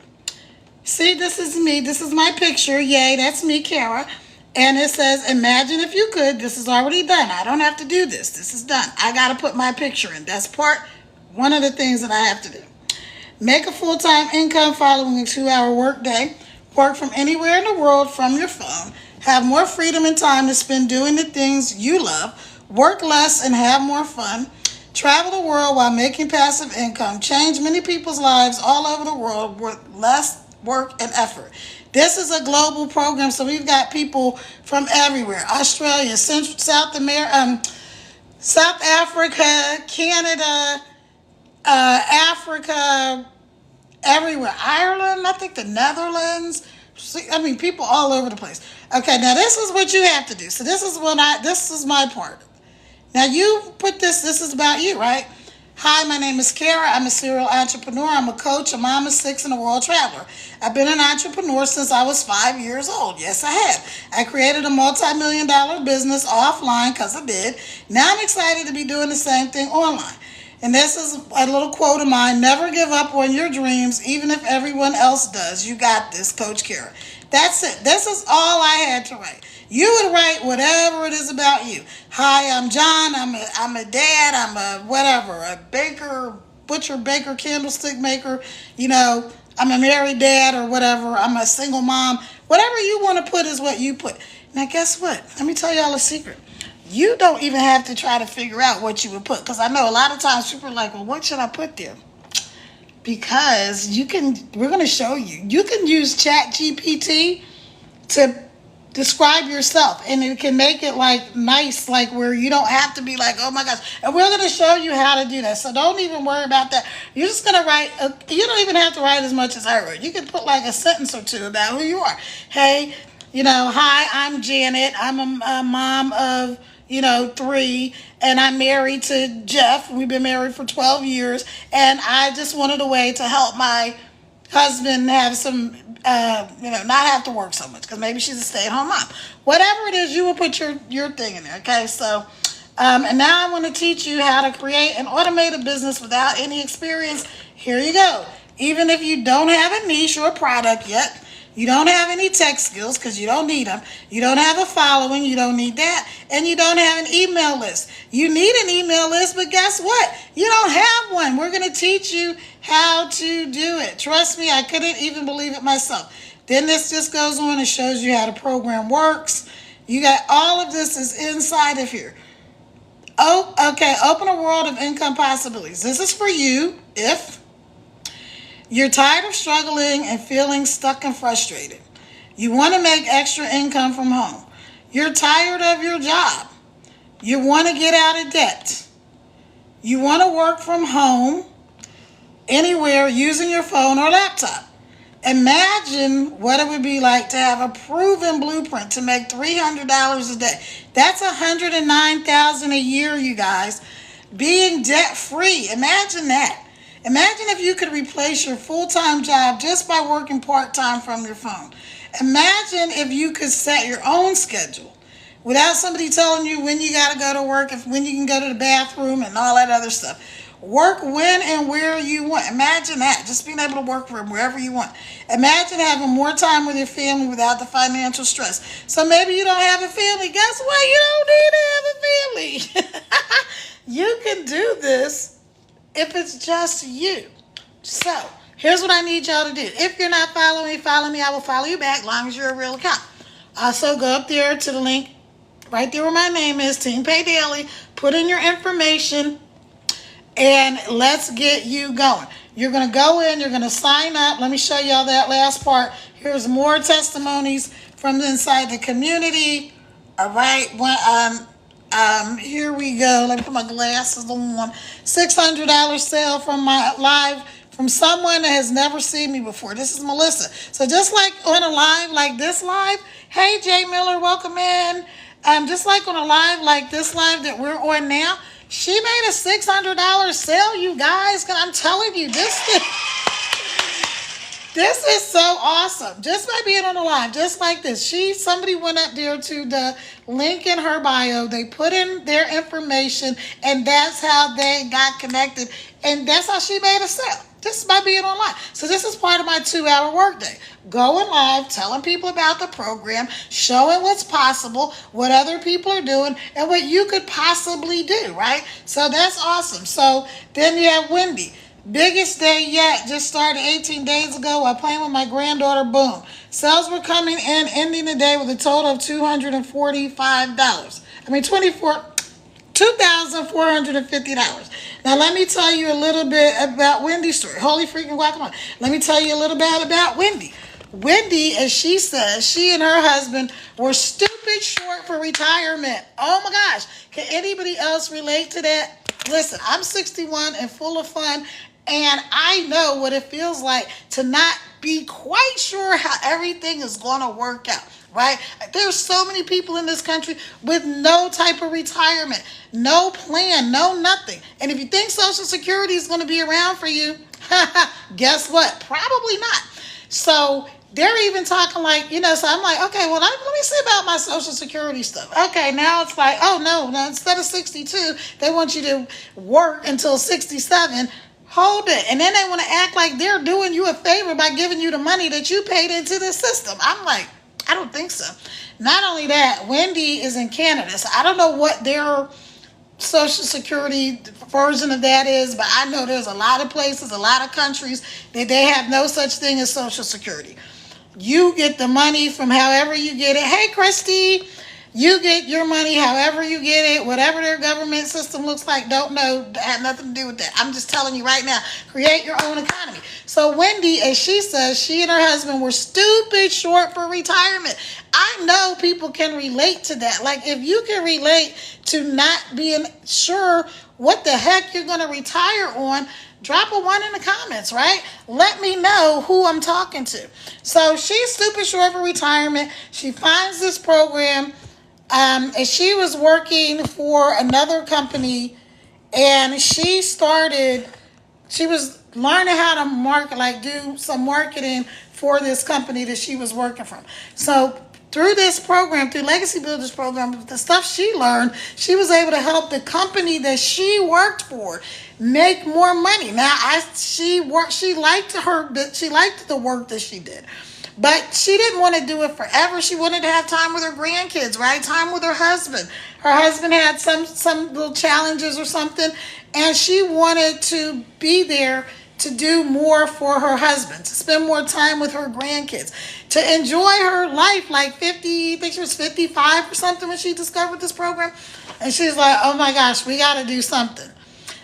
S1: See, this is me. This is my picture. Yay, that's me, Kara. And it says, imagine if you could. This is already done. I don't have to do this. This is done. I got to put my picture in. That's one of the things that I have to do. Make a full-time income following a 2-hour workday. Work from anywhere in the world from your phone. have more freedom and time to spend doing the things you love, work less and have more fun, travel the world while making passive income, change many people's lives all over the world with less work and effort. This is a global program, so we've got people from everywhere: Australia, Central, South America, South Africa, Canada, Africa, everywhere. Ireland, I think the Netherlands. I mean, people all over the place. Okay, now this is what you have to do. So this is my part. Now you put this is about you, right? Hi, my name is Kara. I'm a serial entrepreneur. I'm a coach, a mom of 6, and a world traveler. I've been an entrepreneur since I was 5 years old. Yes, I have. I created a multi-million-dollar business offline because I did. Now I'm excited to be doing the same thing online. And this is a little quote of mine: never give up on your dreams, even if everyone else does. You got this, Coach Kara. That's it. This is all I had to write. You would write whatever it is about you. Hi, I'm John. I'm a dad. I'm a whatever, a baker, butcher, baker, candlestick maker. You know, I'm a married dad or whatever. I'm a single mom. Whatever you want to put is what you put. Now, guess what? Let me tell y'all a secret. You don't even have to try to figure out what you would put, because I know a lot of times people are like, well, what should I put there? Because we're going to show you. You can use ChatGPT to describe yourself, and it can make it like nice, like where you don't have to be like, oh my gosh. And we're going to show you how to do that. So don't even worry about that. You're just going to write, you don't even have to write as much as I wrote. You can put like a sentence or two about who you are. Hey, hi, I'm Janet. I'm a mom of 3, and I'm married to Jeff. We've been married for 12 years, and I just wanted a way to help my husband have some, not have to work so much, because maybe she's a stay-at-home mom. Whatever it is, you will put your thing in there, okay? So, and now I want to teach you how to create and automate a business without any experience. Here you go. Even if you don't have a niche or a product yet, you don't have any tech skills because you don't need them. You don't have a following. You don't need that. And you don't have an email list. You need an email list, but guess what? You don't have one. We're going to teach you how to do it. Trust me, I couldn't even believe it myself. Then this just goes on and shows you how the program works. You got all of this is inside of here. Oh, okay. Open a world of income possibilities. This is for you if you're tired of struggling and feeling stuck and frustrated. You want to make extra income from home. You're tired of your job. You want to get out of debt. You want to work from home anywhere using your phone or laptop. Imagine what it would be like to have a proven blueprint to make $300 a day. That's $109,000 a year, you guys. Being debt free. Imagine that. Imagine if you could replace your full-time job just by working part-time from your phone. Imagine if you could set your own schedule without somebody telling you when you got to go to work, when you can go to the bathroom and all that other stuff. Work when and where you want. Imagine that, just being able to work from wherever you want. Imagine having more time with your family without the financial stress. So maybe you don't have a family. Guess what? You don't need to have a family. You can do this if it's just you. So, here's what I need y'all to do. If you're not following me, follow me. I will follow you back as long as you're a real account. Also, go up there to the link right there where my name is, Team Pay Daily. Put in your information, and let's get you going. You're going to go in. You're going to sign up. Let me show y'all that last part. Here's more testimonies from inside the community. All right. Here we go. Let me put my glasses on. $600 sale from my live from someone that has never seen me before. This is Melissa. So just like on a live like this live, hey Jay Miller, welcome in. Just like on a live like this live that we're on now, she made a $600 sale, you guys. I'm telling you, this is so awesome. Just by being on the live, just like this. Somebody went up there to the link in her bio. They put in their information, and that's how they got connected. And that's how she made a sale, just by being online. So this is part of my 2-hour workday. Going live, telling people about the program, showing what's possible, what other people are doing, and what you could possibly do, right? So that's awesome. So then you have Wendy. Biggest day yet. Just started 18 days ago while playing with my granddaughter. Boom. Sales were coming in, ending the day with a total of $245. I mean, $2,450. Now, let me tell you a little bit about Wendy's story. Holy freaking guacamole. Let me tell you a little bit about Wendy. Wendy, as she says, she and her husband were stupid short for retirement. Oh my gosh. Can anybody else relate to that? Listen, I'm 61 and full of fun, and I know what it feels like to not be quite sure how everything is going to work out, right? There's so many people in this country with no type of retirement, no plan, no nothing. And if you think Social Security is going to be around for you, guess what? Probably not. So they're even talking like, so I'm like, okay, well, let me see about my Social Security stuff. Okay, now it's like, oh, no, instead of 62, they want you to work until 67. Hold it. And then they want to act like they're doing you a favor by giving you the money that you paid into the system. I'm like, I don't think so. Not only that, Wendy is in Canada, so I don't know what their Social Security version of that is, but I know there's a lot of places, a lot of countries that they have no such thing as Social Security. You get the money from however you get it. Hey, Christy, you get your money however you get it. Whatever their government system looks like, don't know. Had nothing to do with that. I'm just telling you right now, create your own economy. So Wendy, as she says, she and her husband were stupid short for retirement. I know people can relate to that. Like, if you can relate to not being sure what the heck you're going to retire on, drop a 1 in the comments, right? Let me know who I'm talking to. So she's stupid short for retirement. She finds this program, and she was working for another company, and she was learning how to market, like do some marketing for this company that she was working from. So through this program, through Legacy Builders program, the stuff she learned, she was able to help the company that she worked for make more money. Now, she liked the work that she did, but she didn't want to do it forever. She wanted to have time with her grandkids, right? Time with her husband. Her husband had some little challenges or something, and she wanted to be there to do more for her husband, to spend more time with her grandkids, to enjoy her life, like 50, I think she was 55 or something when she discovered this program. And she's like, oh my gosh, we got to do something.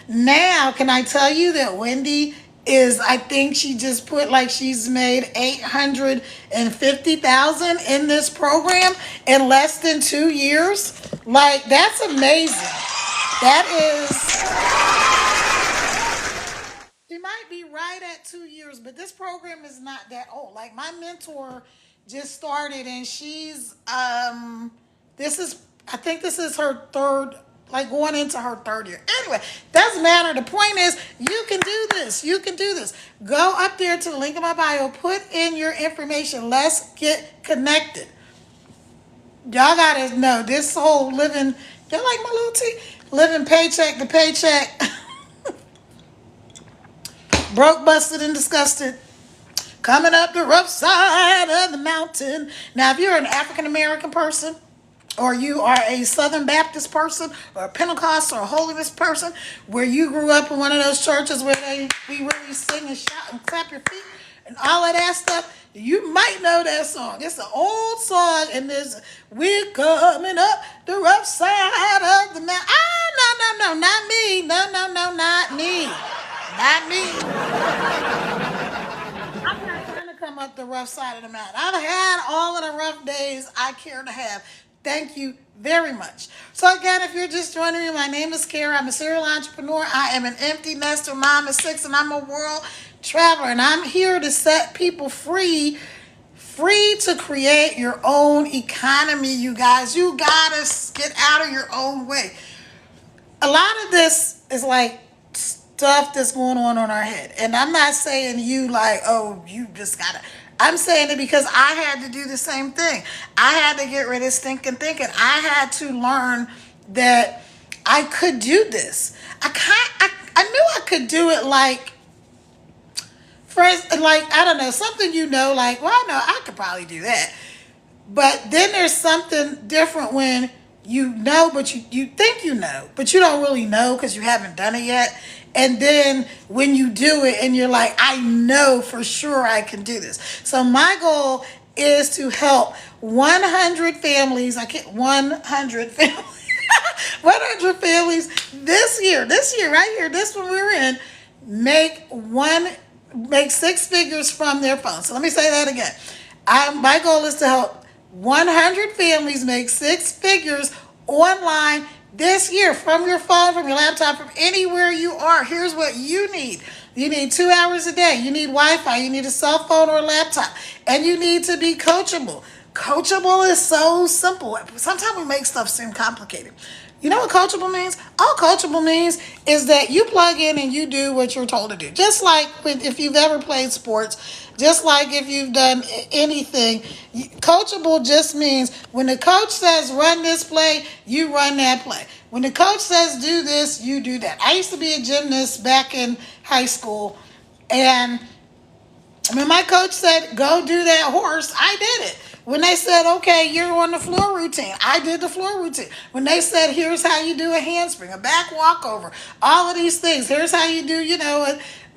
S1: Now, can I tell you that Wendy I think she just put like she's made $850,000 in this program in less than 2 years. Like, that's amazing. That is... She might be right at 2 years, but this program is not that old. Like, my mentor just started, and she's I think this is her third, like going into her third year. Anyway, doesn't matter. The point is, you can do this. You can do this. Go up there to the link in my bio, put in your information. Let's get connected. Y'all gotta know this whole living, y'all like my little tea? Living paycheck to paycheck. Broke, busted, and disgusted. Coming up the rough side of the mountain. Now, if you're an African-American person, or you are a Southern Baptist person, or a Pentecostal or a Holiness person, where you grew up in one of those churches where we really sing and shout and clap your feet and all of that stuff, you might know that song. It's an old song, and we're coming up the rough side of the mountain. No, not me. No, not me. Not me. I'm not trying to come up the rough side of the mountain. I've had all of the rough days I care to have. Thank you very much. So again, if you're just joining me, my name is Kara. I'm a serial entrepreneur. I am an empty nester, mom of 6, and I'm a world traveler. And I'm here to set people free to create your own economy, you guys. You gotta get out of your own way. A lot of this is like stuff that's going on our head. And I'm not saying you like, oh, you just gotta. I'm saying it because I had to do the same thing. I had to get rid of stinking thinking. I had to learn that I could do this. I knew I could do it, like, I don't know, something like, well, I know I could probably do that. But then there's something different when you know, but you think you know, but you don't really know because you haven't done it yet. And then when you do it and you're like, I know for sure I can do this. So my goal is to help 100 families. I can't, 100 families. 100 families this year, right here, this one we're in, make six figures from their phone. So let me say that again. My goal is to help 100 families make six figures online this year from your phone, from your laptop, from anywhere you are. Here's what you need. You need 2 hours a day. You need Wi-Fi. You need a cell phone or a laptop. And you need to be coachable. Coachable is so simple. Sometimes we make stuff seem complicated. You know what coachable means? All coachable means is that you plug in and you do what you're told to do. Just like if you've ever played sports, just like if you've done anything, coachable just means when the coach says run this play, you run that play. When the coach says do this, you do that. I used to be a gymnast back in high school, and when my coach said, go do that horse, I did it. When they said, okay, you're on the floor routine, I did the floor routine. When they said, here's how you do a handspring, a back walkover, all of these things, here's how you do,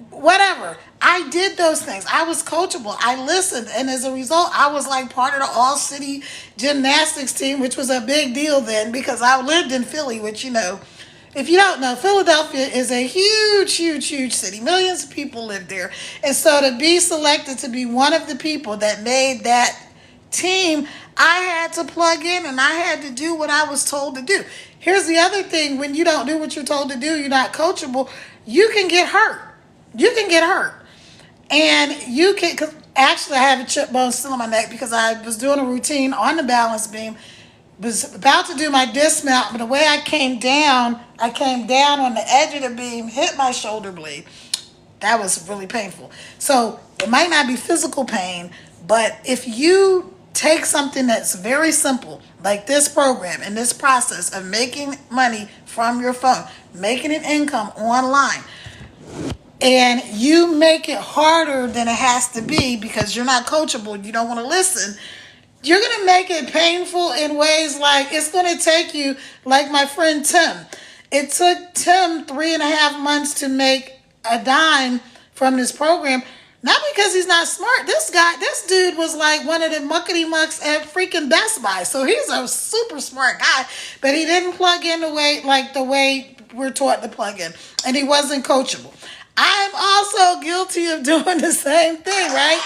S1: whatever. I did those things. I was coachable. I listened. And as a result, I was like part of the all-city gymnastics team, which was a big deal then because I lived in Philly, which, if you don't know, Philadelphia is a huge, huge, huge city. Millions of people live there. And so to be selected to be one of the people that made that team, I had to plug in and I had to do what I was told to do. Here's the other thing. When you don't do what you're told to do, you're not coachable, you can get hurt. You can get hurt. And you can, cause actually I have a chip bone still in my neck because I was doing a routine on the balance beam, was about to do my dismount, but the way I came down on the edge of the beam, hit my shoulder blade. That was really painful. So it might not be physical pain, but if you take something that's very simple, like this program and this process of making money from your phone, making an income online, and you make it harder than it has to be because you're not coachable, you don't want to listen, you're going to make it painful in ways like it's going to take you, like my friend Tim. It took Tim 3.5 months to make a dime from this program. Not because he's not smart. This dude was like one of the muckety mucks at freaking Best Buy. So he's a super smart guy, but he didn't plug in the way we're taught to plug in. And he wasn't coachable. I'm also guilty of doing the same thing, right?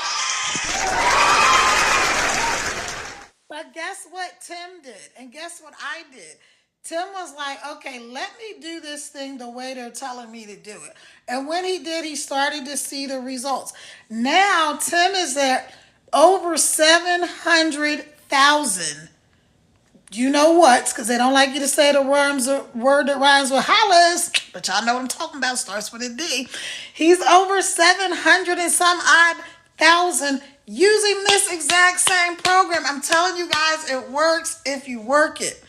S1: But guess what Tim did? And guess what I did? Tim was like, okay, let me do this thing the way they're telling me to do it. And when he did, he started to see the results. Now, Tim is at over 700,000. You know what? Because they don't like you to say the word that rhymes with hollers, but y'all know what I'm talking about. Starts with a D. He's over 700 and some odd thousand using this exact same program. I'm telling you guys, it works if you work it.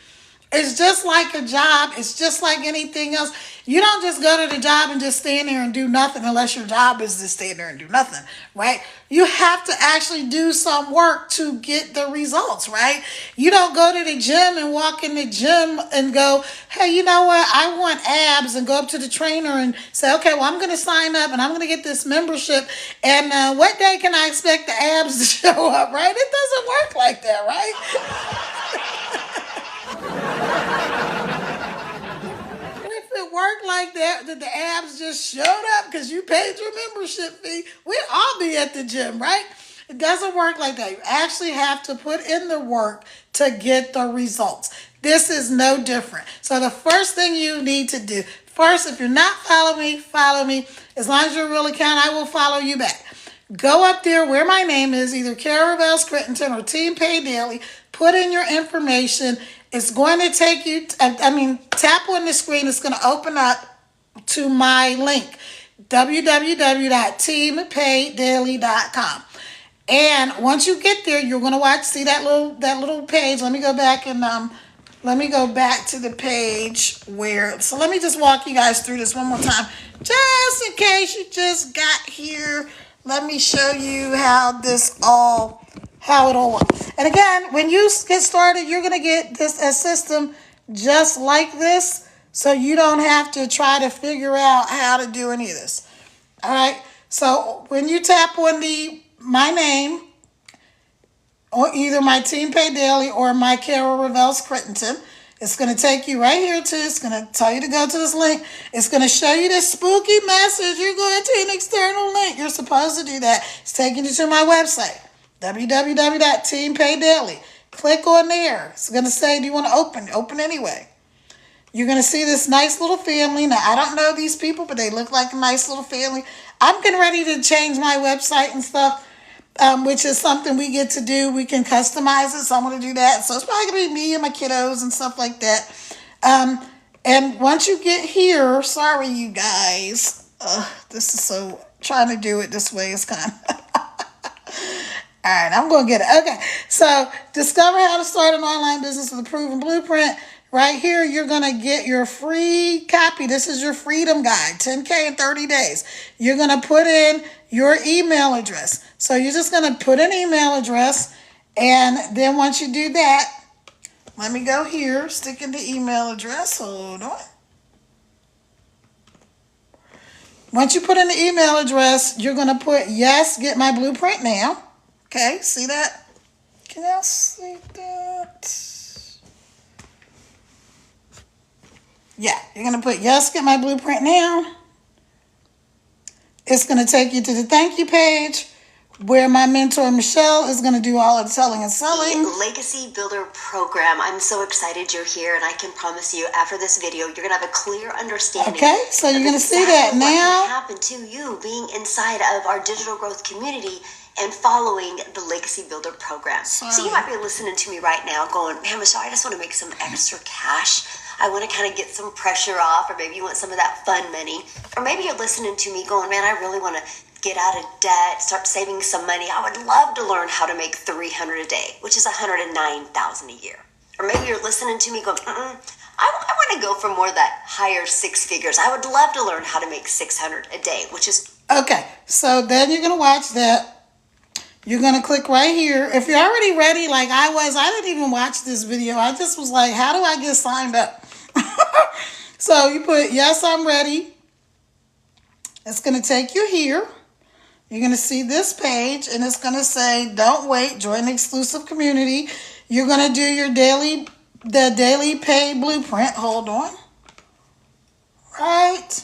S1: It's just like a job. It's just like anything else. You don't just go to the job and just stand there and do nothing unless your job is to stand there and do nothing, right? You have to actually do some work to get the results, right? You don't go to the gym and walk in the gym and go, hey, you know what? I want abs, and go up to the trainer and say, okay, well, I'm going to sign up and I'm going to get this membership. And what day can I expect the abs to show up, right? It doesn't work like that, right? If it worked like that the abs just showed up because you paid your membership fee, we'd all be at the gym, right? It doesn't work like that. You actually have to put in the work to get the results. This is no different. So the first thing you need to do, first, if you're not following me, follow me. As long as you're a real account, I will follow you back. Go up there where my name is, either Kara Reveles Crittenton or Team Pay Daily. Put in your information. It's going to take you, tap on the screen. It's going to open up to my link, www.teampaydaily.com. And once you get there, you're going to see that little page. Let me go back and let me go back to the page so let me just walk you guys through this one more time, just in case you just got here. Let me show you how this all how it all works. And again, when you get started, you're going to get this a system just like this, so you don't have to try to figure out how to do any of this. All right. So when you tap on my name, or either my Team Pay Daily or my Carol Reveals Crittenton, it's going to take you right here to, it's going to tell you to go to this link. It's going to show you this spooky message. You're going to an external link. You're supposed to do that. It's taking you to my website, www.teampaydaily. Click on there. It's going to say, do you want to open? Open anyway. You're going to see this nice little family. Now, I don't know these people, but they look like a nice little family. I'm getting ready to change my website and stuff, which is something we get to do. We can customize it, so I'm going to do that. So it's probably going to be me and my kiddos and stuff like that. And once you get here, sorry, you guys. This is so, trying to do it this way is kind of... All right, I'm going to get it. Okay, so discover how to start an online business with a proven blueprint. Right here, you're going to get your free copy. This is your freedom guide, 10K in 30 days. You're going to put in your email address. So you're just going to put an email address, and then once you do that, let me go here, stick in the email address. Hold on. Once you put in the email address, you're going to put, yes, get my blueprint now. Okay, see that? Can y'all see that? Yeah, you're going to put, yes, get my blueprint now. It's going to take you to the thank you page where my mentor, Michelle, is going to do all of the telling and selling.
S4: Legacy Builder Program. I'm so excited you're here, and I can promise you after this video, you're going to have a clear understanding.
S1: Okay, so you're going to see that
S4: what
S1: now.
S4: can happen to you being inside of our digital growth community and following the Legacy Builder Program. So you might be listening to me right now going, man, Michelle, I just want to make some extra cash. I want to kind of get some pressure off, or maybe you want some of that fun money. Or maybe you're listening to me going, man, I really want to get out of debt, start saving some money. I would love to learn how to make $300 a day, which is $109,000 a year. Or maybe you're listening to me going, I want to go for more of that higher six figures. I would love to learn how to make $600 a day, which is...
S1: Okay, so then you're going to watch that. You're going to click right here. If you're already ready, like I was, I didn't even watch this video. I just was like, how do I get signed up? So you put, yes, I'm ready. It's going to take you here. You're going to see this page, and it's going to say, don't wait, join the exclusive community. You're going to do your daily pay blueprint. Hold on. Right.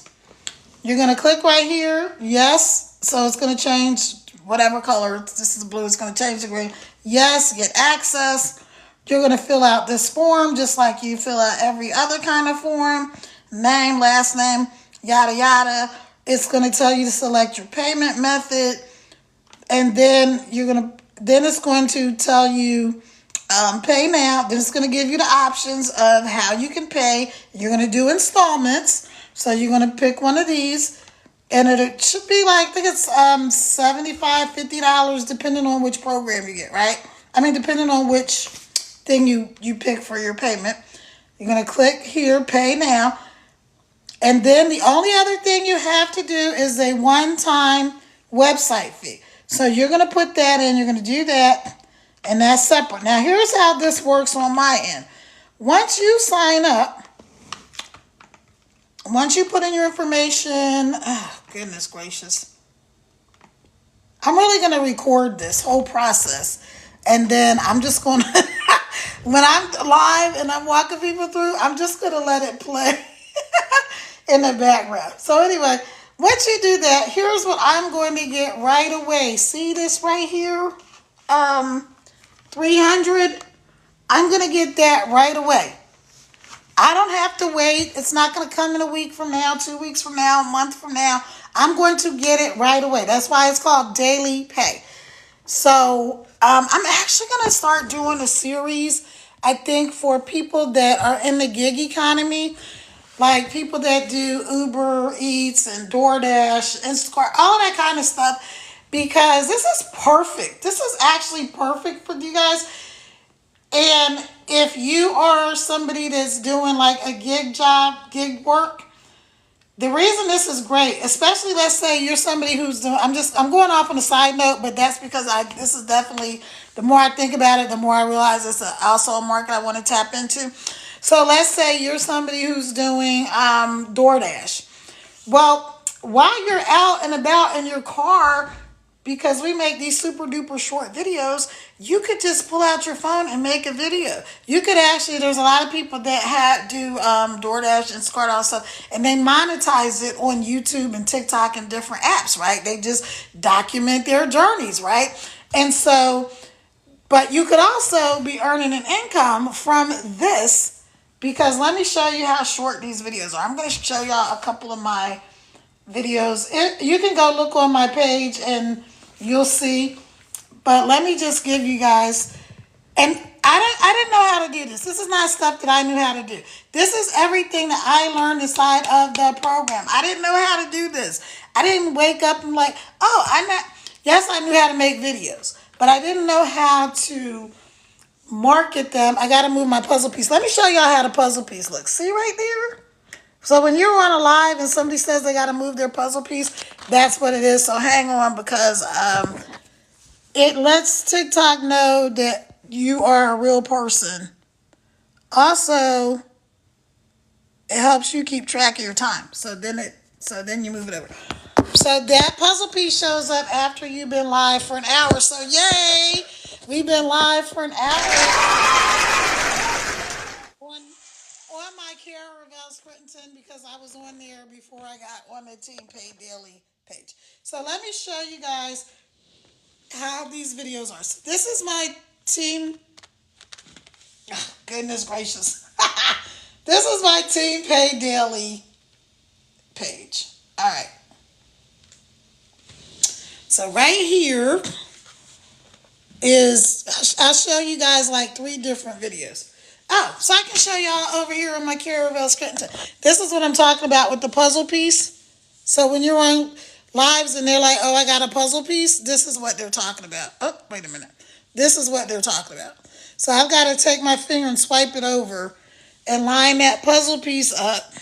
S1: You're going to click right here. Yes. So it's going to change whatever color. This is blue. It's going to change to green. Yes. Get access. You're going to fill out this form just like you fill out every other kind of form. Name, last name, yada, yada. It's going to tell you to select your payment method. And then it's going to tell you pay now. Then it's going to give you the options of how you can pay. You're going to do installments. So you're going to pick one of these. And it should be like, I think it's $75, $50, depending on which program you get, right? I mean, depending on which thing you pick for your payment. You're going to click here, pay now. And then the only other thing you have to do is a one-time website fee. So you're going to put that in. You're going to do that. And that's separate. Now, here's how this works on my end. Once you sign up, once you put in your information, oh, goodness gracious. I'm really going to record this whole process. And then I'm just going to, when I'm live and I'm walking people through, I'm just going to let it play in the background. So anyway, once you do that, here's what I'm going to get right away. See this right here? 300. I'm going to get that right away. I don't have to wait. It's not going to come in a week from now, 2 weeks from now, a month from now. I'm going to get it right away. That's why it's called daily pay. So I'm actually going to start doing a series, I think, for people that are in the gig economy, like people that do Uber Eats and DoorDash, Instacart, all of that kind of stuff, because this is perfect. This is actually perfect for you guys. And if you are somebody that's doing like a gig job, gig work, The reason this is great, especially let's say you're somebody who's doing, I'm going off on a side note, but that's because this is definitely, the more I think about it, the more I realize it's also a market I want to tap into. So let's say you're somebody who's doing DoorDash. Well, while you're out and about in your car, because we make these super duper short videos, you could just pull out your phone and make a video. You could actually, there's a lot of people that do DoorDash and Instacart, all stuff, and they monetize it on YouTube and TikTok and different apps, right? They just document their journeys, right? And so, but you could also be earning an income from this, because let me show you how short these videos are. I'm going to show y'all a couple of my videos. You can go look on my page and you'll see. But let me just give you guys, and I didn't know how to do this. This is not stuff that I knew how to do. This is everything that I learned inside of the program. I didn't know how to do this. I didn't wake up and like, oh, yes, I knew how to make videos, but I didn't know how to market them. I got to move my puzzle piece. Let me show y'all how the puzzle piece looks. See right there? So when you're on a live and somebody says they got to move their puzzle piece, that's what it is. So hang on, because it lets TikTok know that you are a real person. Also, it helps you keep track of your time. So then you move it over. So that puzzle piece shows up after you've been live for an hour. So yay, we've been live for an hour on my Kara Ravel Scritton, because I was on there before I got on the Team Paid Daily page. So let me show you guys how these videos are. So this is my team. Oh, goodness gracious. This is my Team Paid Daily page. All right. So right here is, I'll show you guys like 3 different videos. Oh, so I can show y'all over here on my Caravel Scritton. This is what I'm talking about with the puzzle piece. So when you're on lives and they're like, oh, I got a puzzle piece, this is what they're talking about. Oh, wait a minute. This is what they're talking about. So I've got to take my finger and swipe it over and line that puzzle piece up.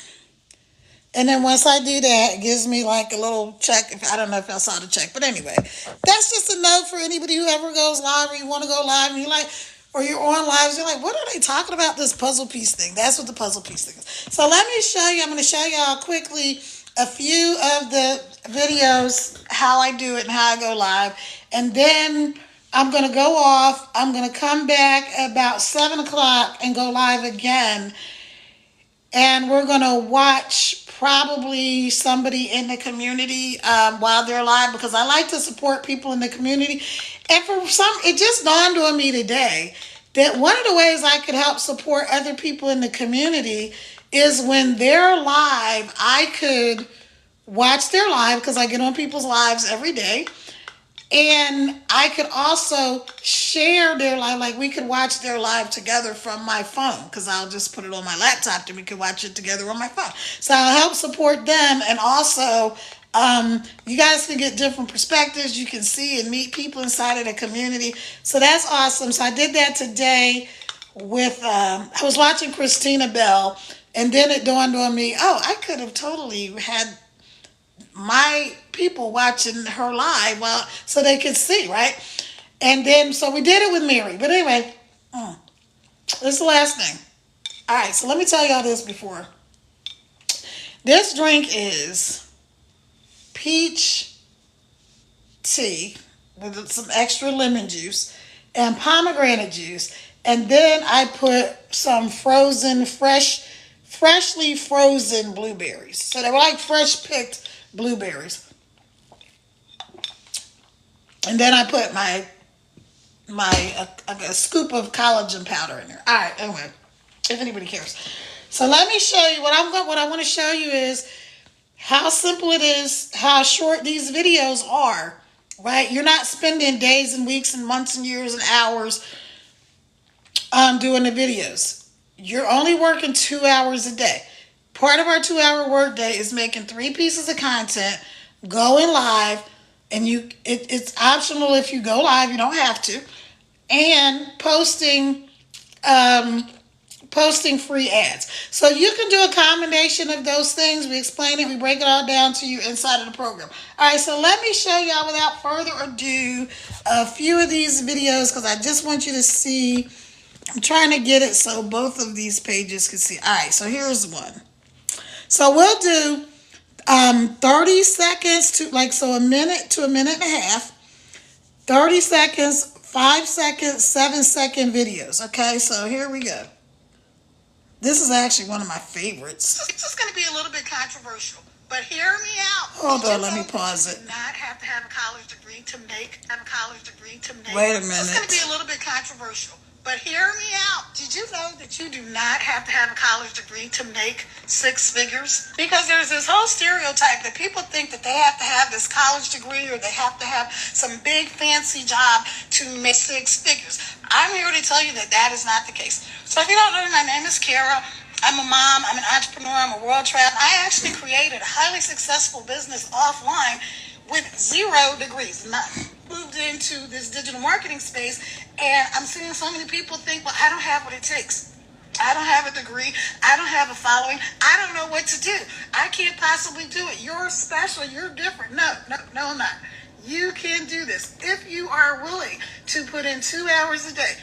S1: And then once I do that, it gives me like a little check. I don't know if I saw the check, but anyway, that's just a note for anybody who ever goes live or you want to go live and you're like, or you're on lives, you're like, what are they talking about, this puzzle piece thing? That's what the puzzle piece thing is. So let me show you, I'm going to show y'all quickly a few of the videos, how I do it and how I go live. And then I'm going to go off. I'm going to come back about 7 o'clock and go live again. And we're going to watch probably somebody in the community while they're live, because I like to support people in the community. And it just dawned on me today that one of the ways I could help support other people in the community is when they're live, I could watch their live, because I get on people's lives every day. And I could also share their live, like we could watch their live together from my phone, because I'll just put it on my laptop and we could watch it together on my phone. So I'll help support them. And also, you guys can get different perspectives. You can see and meet people inside of the community. So that's awesome. So I did that today with, I was watching Christina Bell, and then it dawned on me, oh, I could have totally had my people watching her live so they could see, right? And then, so we did it with Mary. But anyway, this is the last thing. All right, so let me tell y'all this before. This drink is peach tea with some extra lemon juice and pomegranate juice. And then I put some freshly frozen blueberries. So they were like fresh picked blueberries. And then I put a scoop of collagen powder in there. All right, anyway, if anybody cares. So let me show you what I want to show you is how simple it is, how short these videos are, right? You're not spending days and weeks and months and years and hours doing the videos. You're only working 2 hours a day. Part of our 2-hour workday is making 3 pieces of content, going live, and it's optional if you go live, you don't have to, and posting posting free ads. So you can do a combination of those things. We explain it, we break it all down to you inside of the program. All right, so let me show y'all without further ado a few of these videos because I just want you to see. I'm trying to get it so both of these pages can see. All right, so here's one. So we'll do 30 seconds to a minute to a minute and a half, 30 seconds, 5 seconds, 7-second videos. Okay, so here we go. This is actually one of my favorites.
S5: This is going to be a little bit controversial, but hear me out.
S1: Hold on, let me pause it.
S5: You do not have to have a college degree to make.
S1: Wait a minute.
S5: This is going to be a little bit controversial, but hear me out. Did you know that you do not have to have a college degree to make 6 figures? Because there's this whole stereotype that people think that they have to have this college degree or they have to have some big fancy job to make 6 figures. I'm here to tell you that that is not the case. So if you don't know me, my name is Kara. I'm a mom, I'm an entrepreneur, I'm a world traveler. I actually created a highly successful business offline with 0 degrees. Moved into this digital marketing space, and I'm seeing so many people think, well, I don't have what it takes. I don't have a degree. I don't have a following. I don't know what to do. I can't possibly do it. You're special. You're different. No, I'm not. You can do this if you are willing to put in 2 hours a day.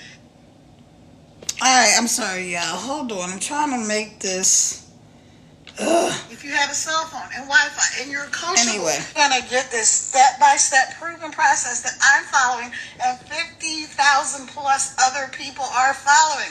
S1: All right, I'm sorry, y'all. Hold on. I'm trying to make this.
S5: If you have a cell phone and Wi-Fi and you're coachable,
S1: Anyway.
S5: you're going to get this step-by-step proven process that I'm following and 50,000 plus other people are following.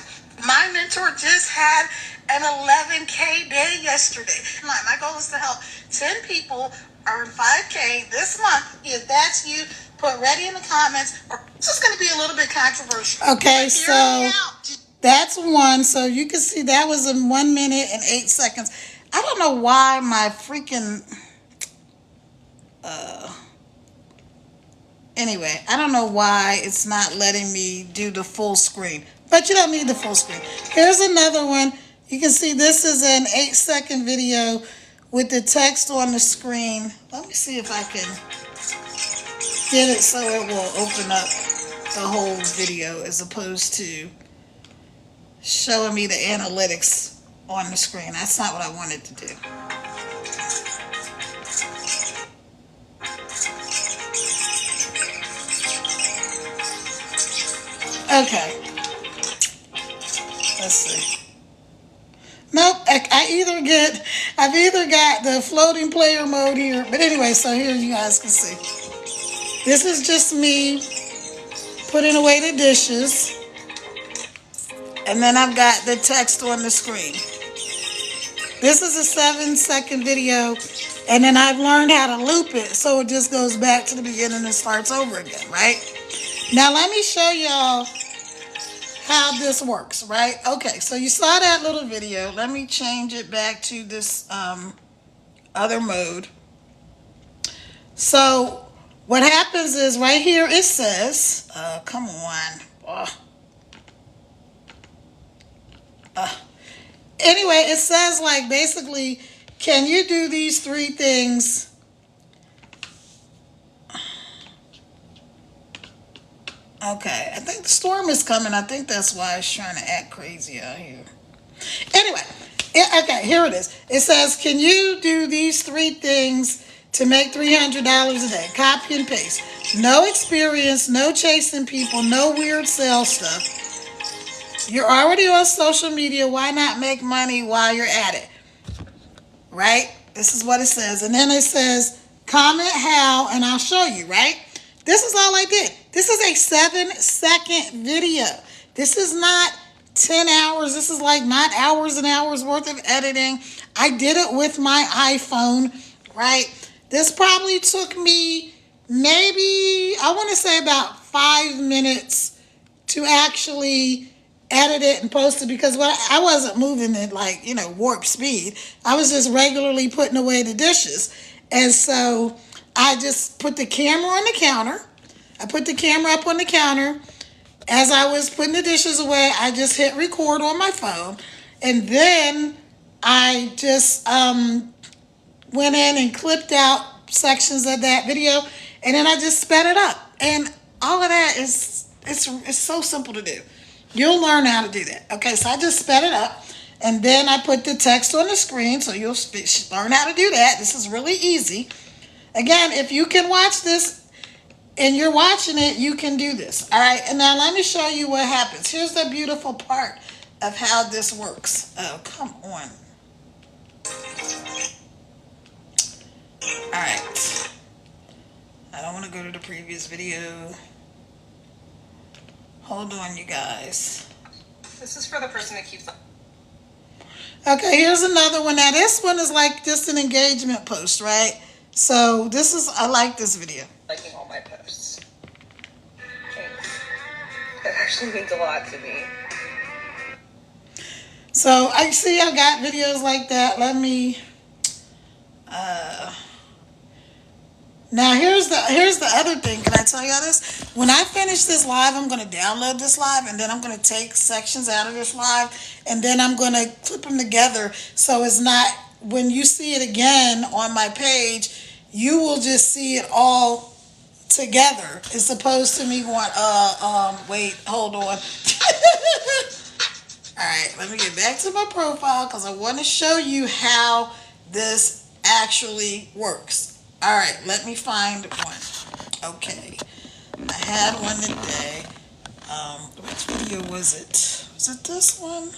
S5: My mentor just had an 11K day yesterday. My goal is to help 10 people earn 5K this month. If that's you, put ready in the comments. It's just going to be a little bit controversial.
S1: Okay,
S5: But
S1: so
S5: hear me out.
S1: that's one. So you can see that was in 1 minute and 8 seconds. I don't know why my freaking anyway, I don't know why it's not letting me do the full screen. But you don't need the full screen. Here's another one. You can see this is an 8-second video with the text on the screen. Let me see if I can get it so it will open up the whole video as opposed to showing me the analytics on the screen. That's not what I wanted to do. Okay. Let's see. Nope, I've either got the floating player mode here, but anyway, so here you guys can see. This is just me putting away the dishes, and then I've got the text on the screen. This is a 7-second video, and then I've learned how to loop it, so it just goes back to the beginning and starts over again, right? Now let me show y'all how this works, right? Okay, so you saw that little video. Let me change it back to this other mode. So what happens is right here it says, come on. Anyway, it says like basically, can you do these 3 things? Okay, I think the storm is coming. I think that's why it's trying to act crazy out here. Anyway, okay, here it is. It says, can you do these 3 things to make $300 a day? Copy and paste. No experience, no chasing people, no weird sales stuff. You're already on social media. Why not make money while you're at it? Right? This is what it says. And then it says, comment how, and I'll show you, right? This is all I did. This is a 7-second video. This is not 10 hours. This is like not hours and hours worth of editing. I did it with my iPhone, right? This probably took me maybe, I want to say about 5 minutes to actually edit it and post it because I wasn't moving at like, warp speed. I was just regularly putting away the dishes. And so I just put the camera on the counter. I put the camera up on the counter. As I was putting the dishes away, I just hit record on my phone. And then I just went in and clipped out sections of that video. And then I just sped it up. And all of that is, it's so simple to do. You'll learn how to do that. Okay, so I just sped it up, and then I put the text on the screen, so you'll learn how to do that. This is really easy. Again, if you can watch this and you're watching it, you can do this. All right, and now let me show you what happens. Here's the beautiful part of how this works. Oh, come on. All right. I don't want to go to the previous video. Hold on, you guys.
S6: This is for the person that keeps.
S1: Okay, here's another one. Now, this one is like just an engagement post, right? So this is, I like this video.
S6: Liking all my posts. Thanks. It actually means a lot to me.
S1: So I see I got videos like that. Let me, now here's the other thing. Can I tell y'all this? When I finish this live, I'm going to download this live, and then I'm going to take sections out of this live, and then I'm going to clip them together so it's not, when you see it again on my page, you will just see it all together as opposed to me going, wait, hold on. All right, let me get back to my profile because I want to show you how this actually works. All right, let me find one. Okay, I had one today. Which video was it? Was it this one?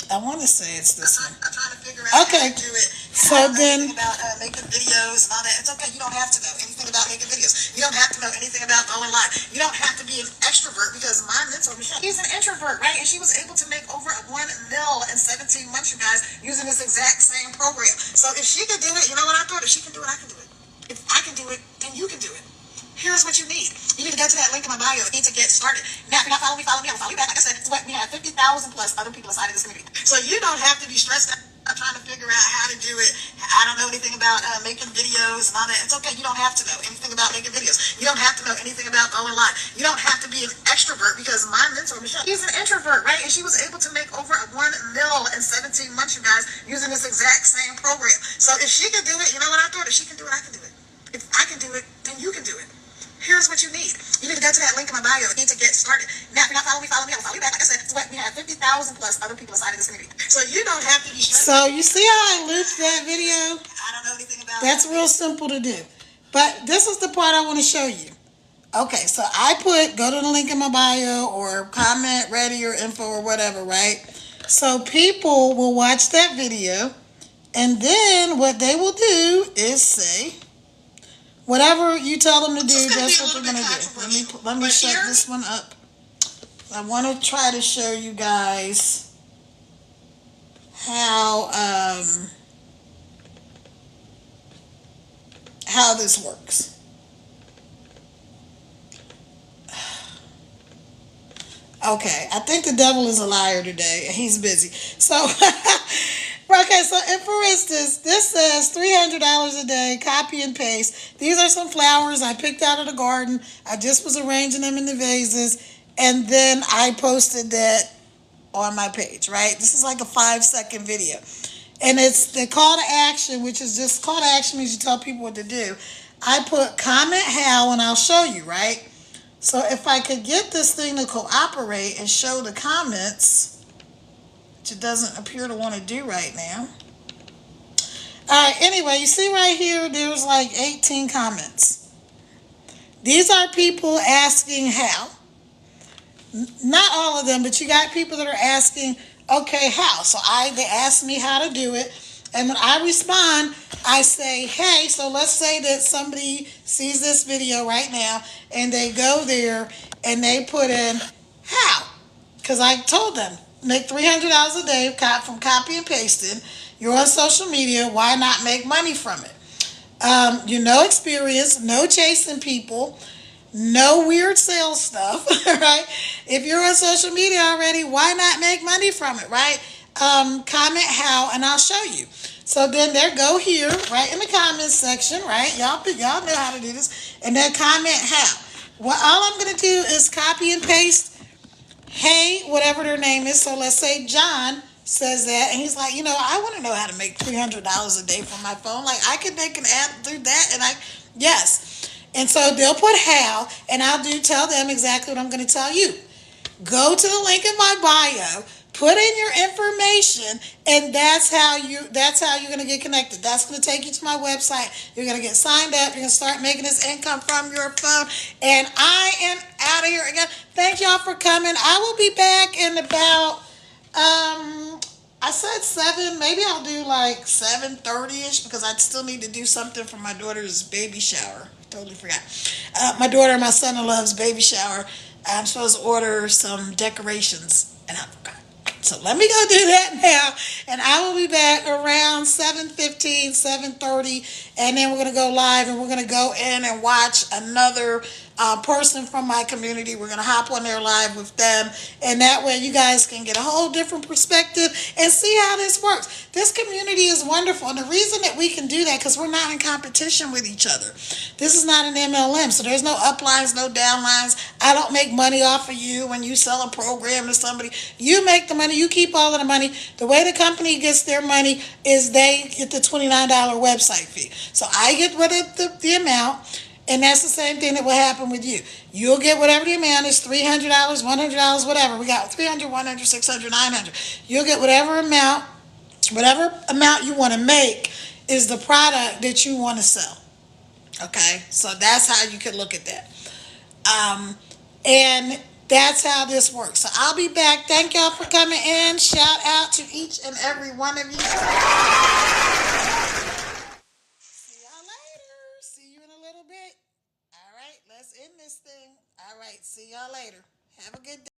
S1: I want to say it's this one.
S5: I'm trying to figure out
S1: Okay,
S5: how to do it.
S1: so
S5: I don't know
S1: then,
S5: anything about making videos and all that. It's okay. You don't have to know anything about making videos. You don't have to know anything about going live. You don't have to be an extrovert because my mentor, Michelle, he's an introvert, right? And she was able to make over $1 million in 17 months, you guys, using this exact same program. So if she can do it, you know what I thought? If she can do it, I can do it. If I can do it, then you can do it. Here's what you need. You need to go to that link in my bio. You need to get started. Now, if you're not following me, follow me. I will follow you back. Like I said, we have 50,000 plus other people inside of this community. So you don't have to be stressed out trying to figure out how to do it. I don't know anything about making videos and all that. It's okay. You don't have to know anything about making videos. You don't have to know anything about going live. You don't have to be an extrovert because my mentor, Michelle, he's an introvert, right? And she was able to make over $1 million in 17 months, you guys, using this exact same program. So if she can do it, you know what I thought? If she can do it, I can do it. If I can do it, then you can do it. Here's what you need. You need to go to that link in my bio. You need to get started. Now, if you're not following me, follow me. I will follow you back. Like I said, we have 50,000 plus other people inside of this community. So you don't have to be stressed.
S1: so you see how I looped that video?
S5: I don't know anything about
S1: That's real simple to do. But this is the part I want to show you. Okay, so I put, go to the link in my bio or comment ready or info or whatever, right? So people will watch that video, and then what they will do is say, whatever you tell them to do, that's what they're going to do. Let me shut this one up. I want to try to show you guys how this works. Okay, I think the devil is a liar today. He's busy. So, okay, so and for instance, this says $300 a day, copy and paste. These are some flowers I picked out of the garden. I just was arranging them in the vases, and then I posted that on my page, right? This is like a 5-second video. And it's the call to action, which is just call to action means you tell people what to do. I put comment how, and I'll show you, right? So if I could get this thing to cooperate and show the comments, which it doesn't appear to want to do right now. All right, anyway, you see right here, there's like 18 comments. These are people asking how. Not all of them, but you got people that are asking, okay, how? So they asked me how to do it. And when I respond, I say, hey, so let's say that somebody sees this video right now and they go there and they put in how. Because I told them, make $300 a day from copy and pasting. You're on social media. Why not make money from it? You no experience, no chasing people, no weird sales stuff, right? If you're on social media already, why not make money from it, right? Comment how, and I'll show you. So then there, go here, right in the comments section, right? Y'all know how to do this. And then comment how. Well, all I'm going to do is copy and paste, hey, whatever their name is. So let's say John says that, and he's like, I want to know how to make $300 a day from my phone. Like, I could make an app through that, and yes. And so they'll put how, and I'll tell them exactly what I'm going to tell you. Go to the link in my bio, put in your information, and that's how you're going to get connected. That's going to take you to my website. You're going to get signed up. You're going to start making this income from your phone. And I am out of here again. Thank y'all for coming. I will be back in about I said 7, maybe I'll do like 7:30ish because I still need to do something for my daughter's baby shower. Totally forgot. My daughter and my son-in-law's baby shower. I'm supposed to order some decorations and I forgot. So let me go do that now, and I will be back around 7:15, 7:30, and then we're going to go live, and we're going to go in and watch another person from my community. We're going to hop on there live with them, and that way you guys can get a whole different perspective and see how this works. This community is wonderful, and the reason that we can do that because we're not in competition with each other. This is not an MLM, so there's no uplines, no downlines. I don't make money off of you when you sell a program to somebody. You make the money. You keep all of the money. The way the company gets their money is they get the $29 website fee. So I get what the amount, and that's the same thing that will happen with you. You'll get whatever the amount is, $300, $100, whatever. We got 300, 100, 600, 900. You'll get whatever amount you want to make is the product that you want to sell. Okay, so that's how you can look at that. And that's how this works. So I'll be back. Thank y'all for coming in. Shout out to each and every one of you. See y'all later. See you in a little bit. All right, let's end this thing. All right, see y'all later. Have a good day.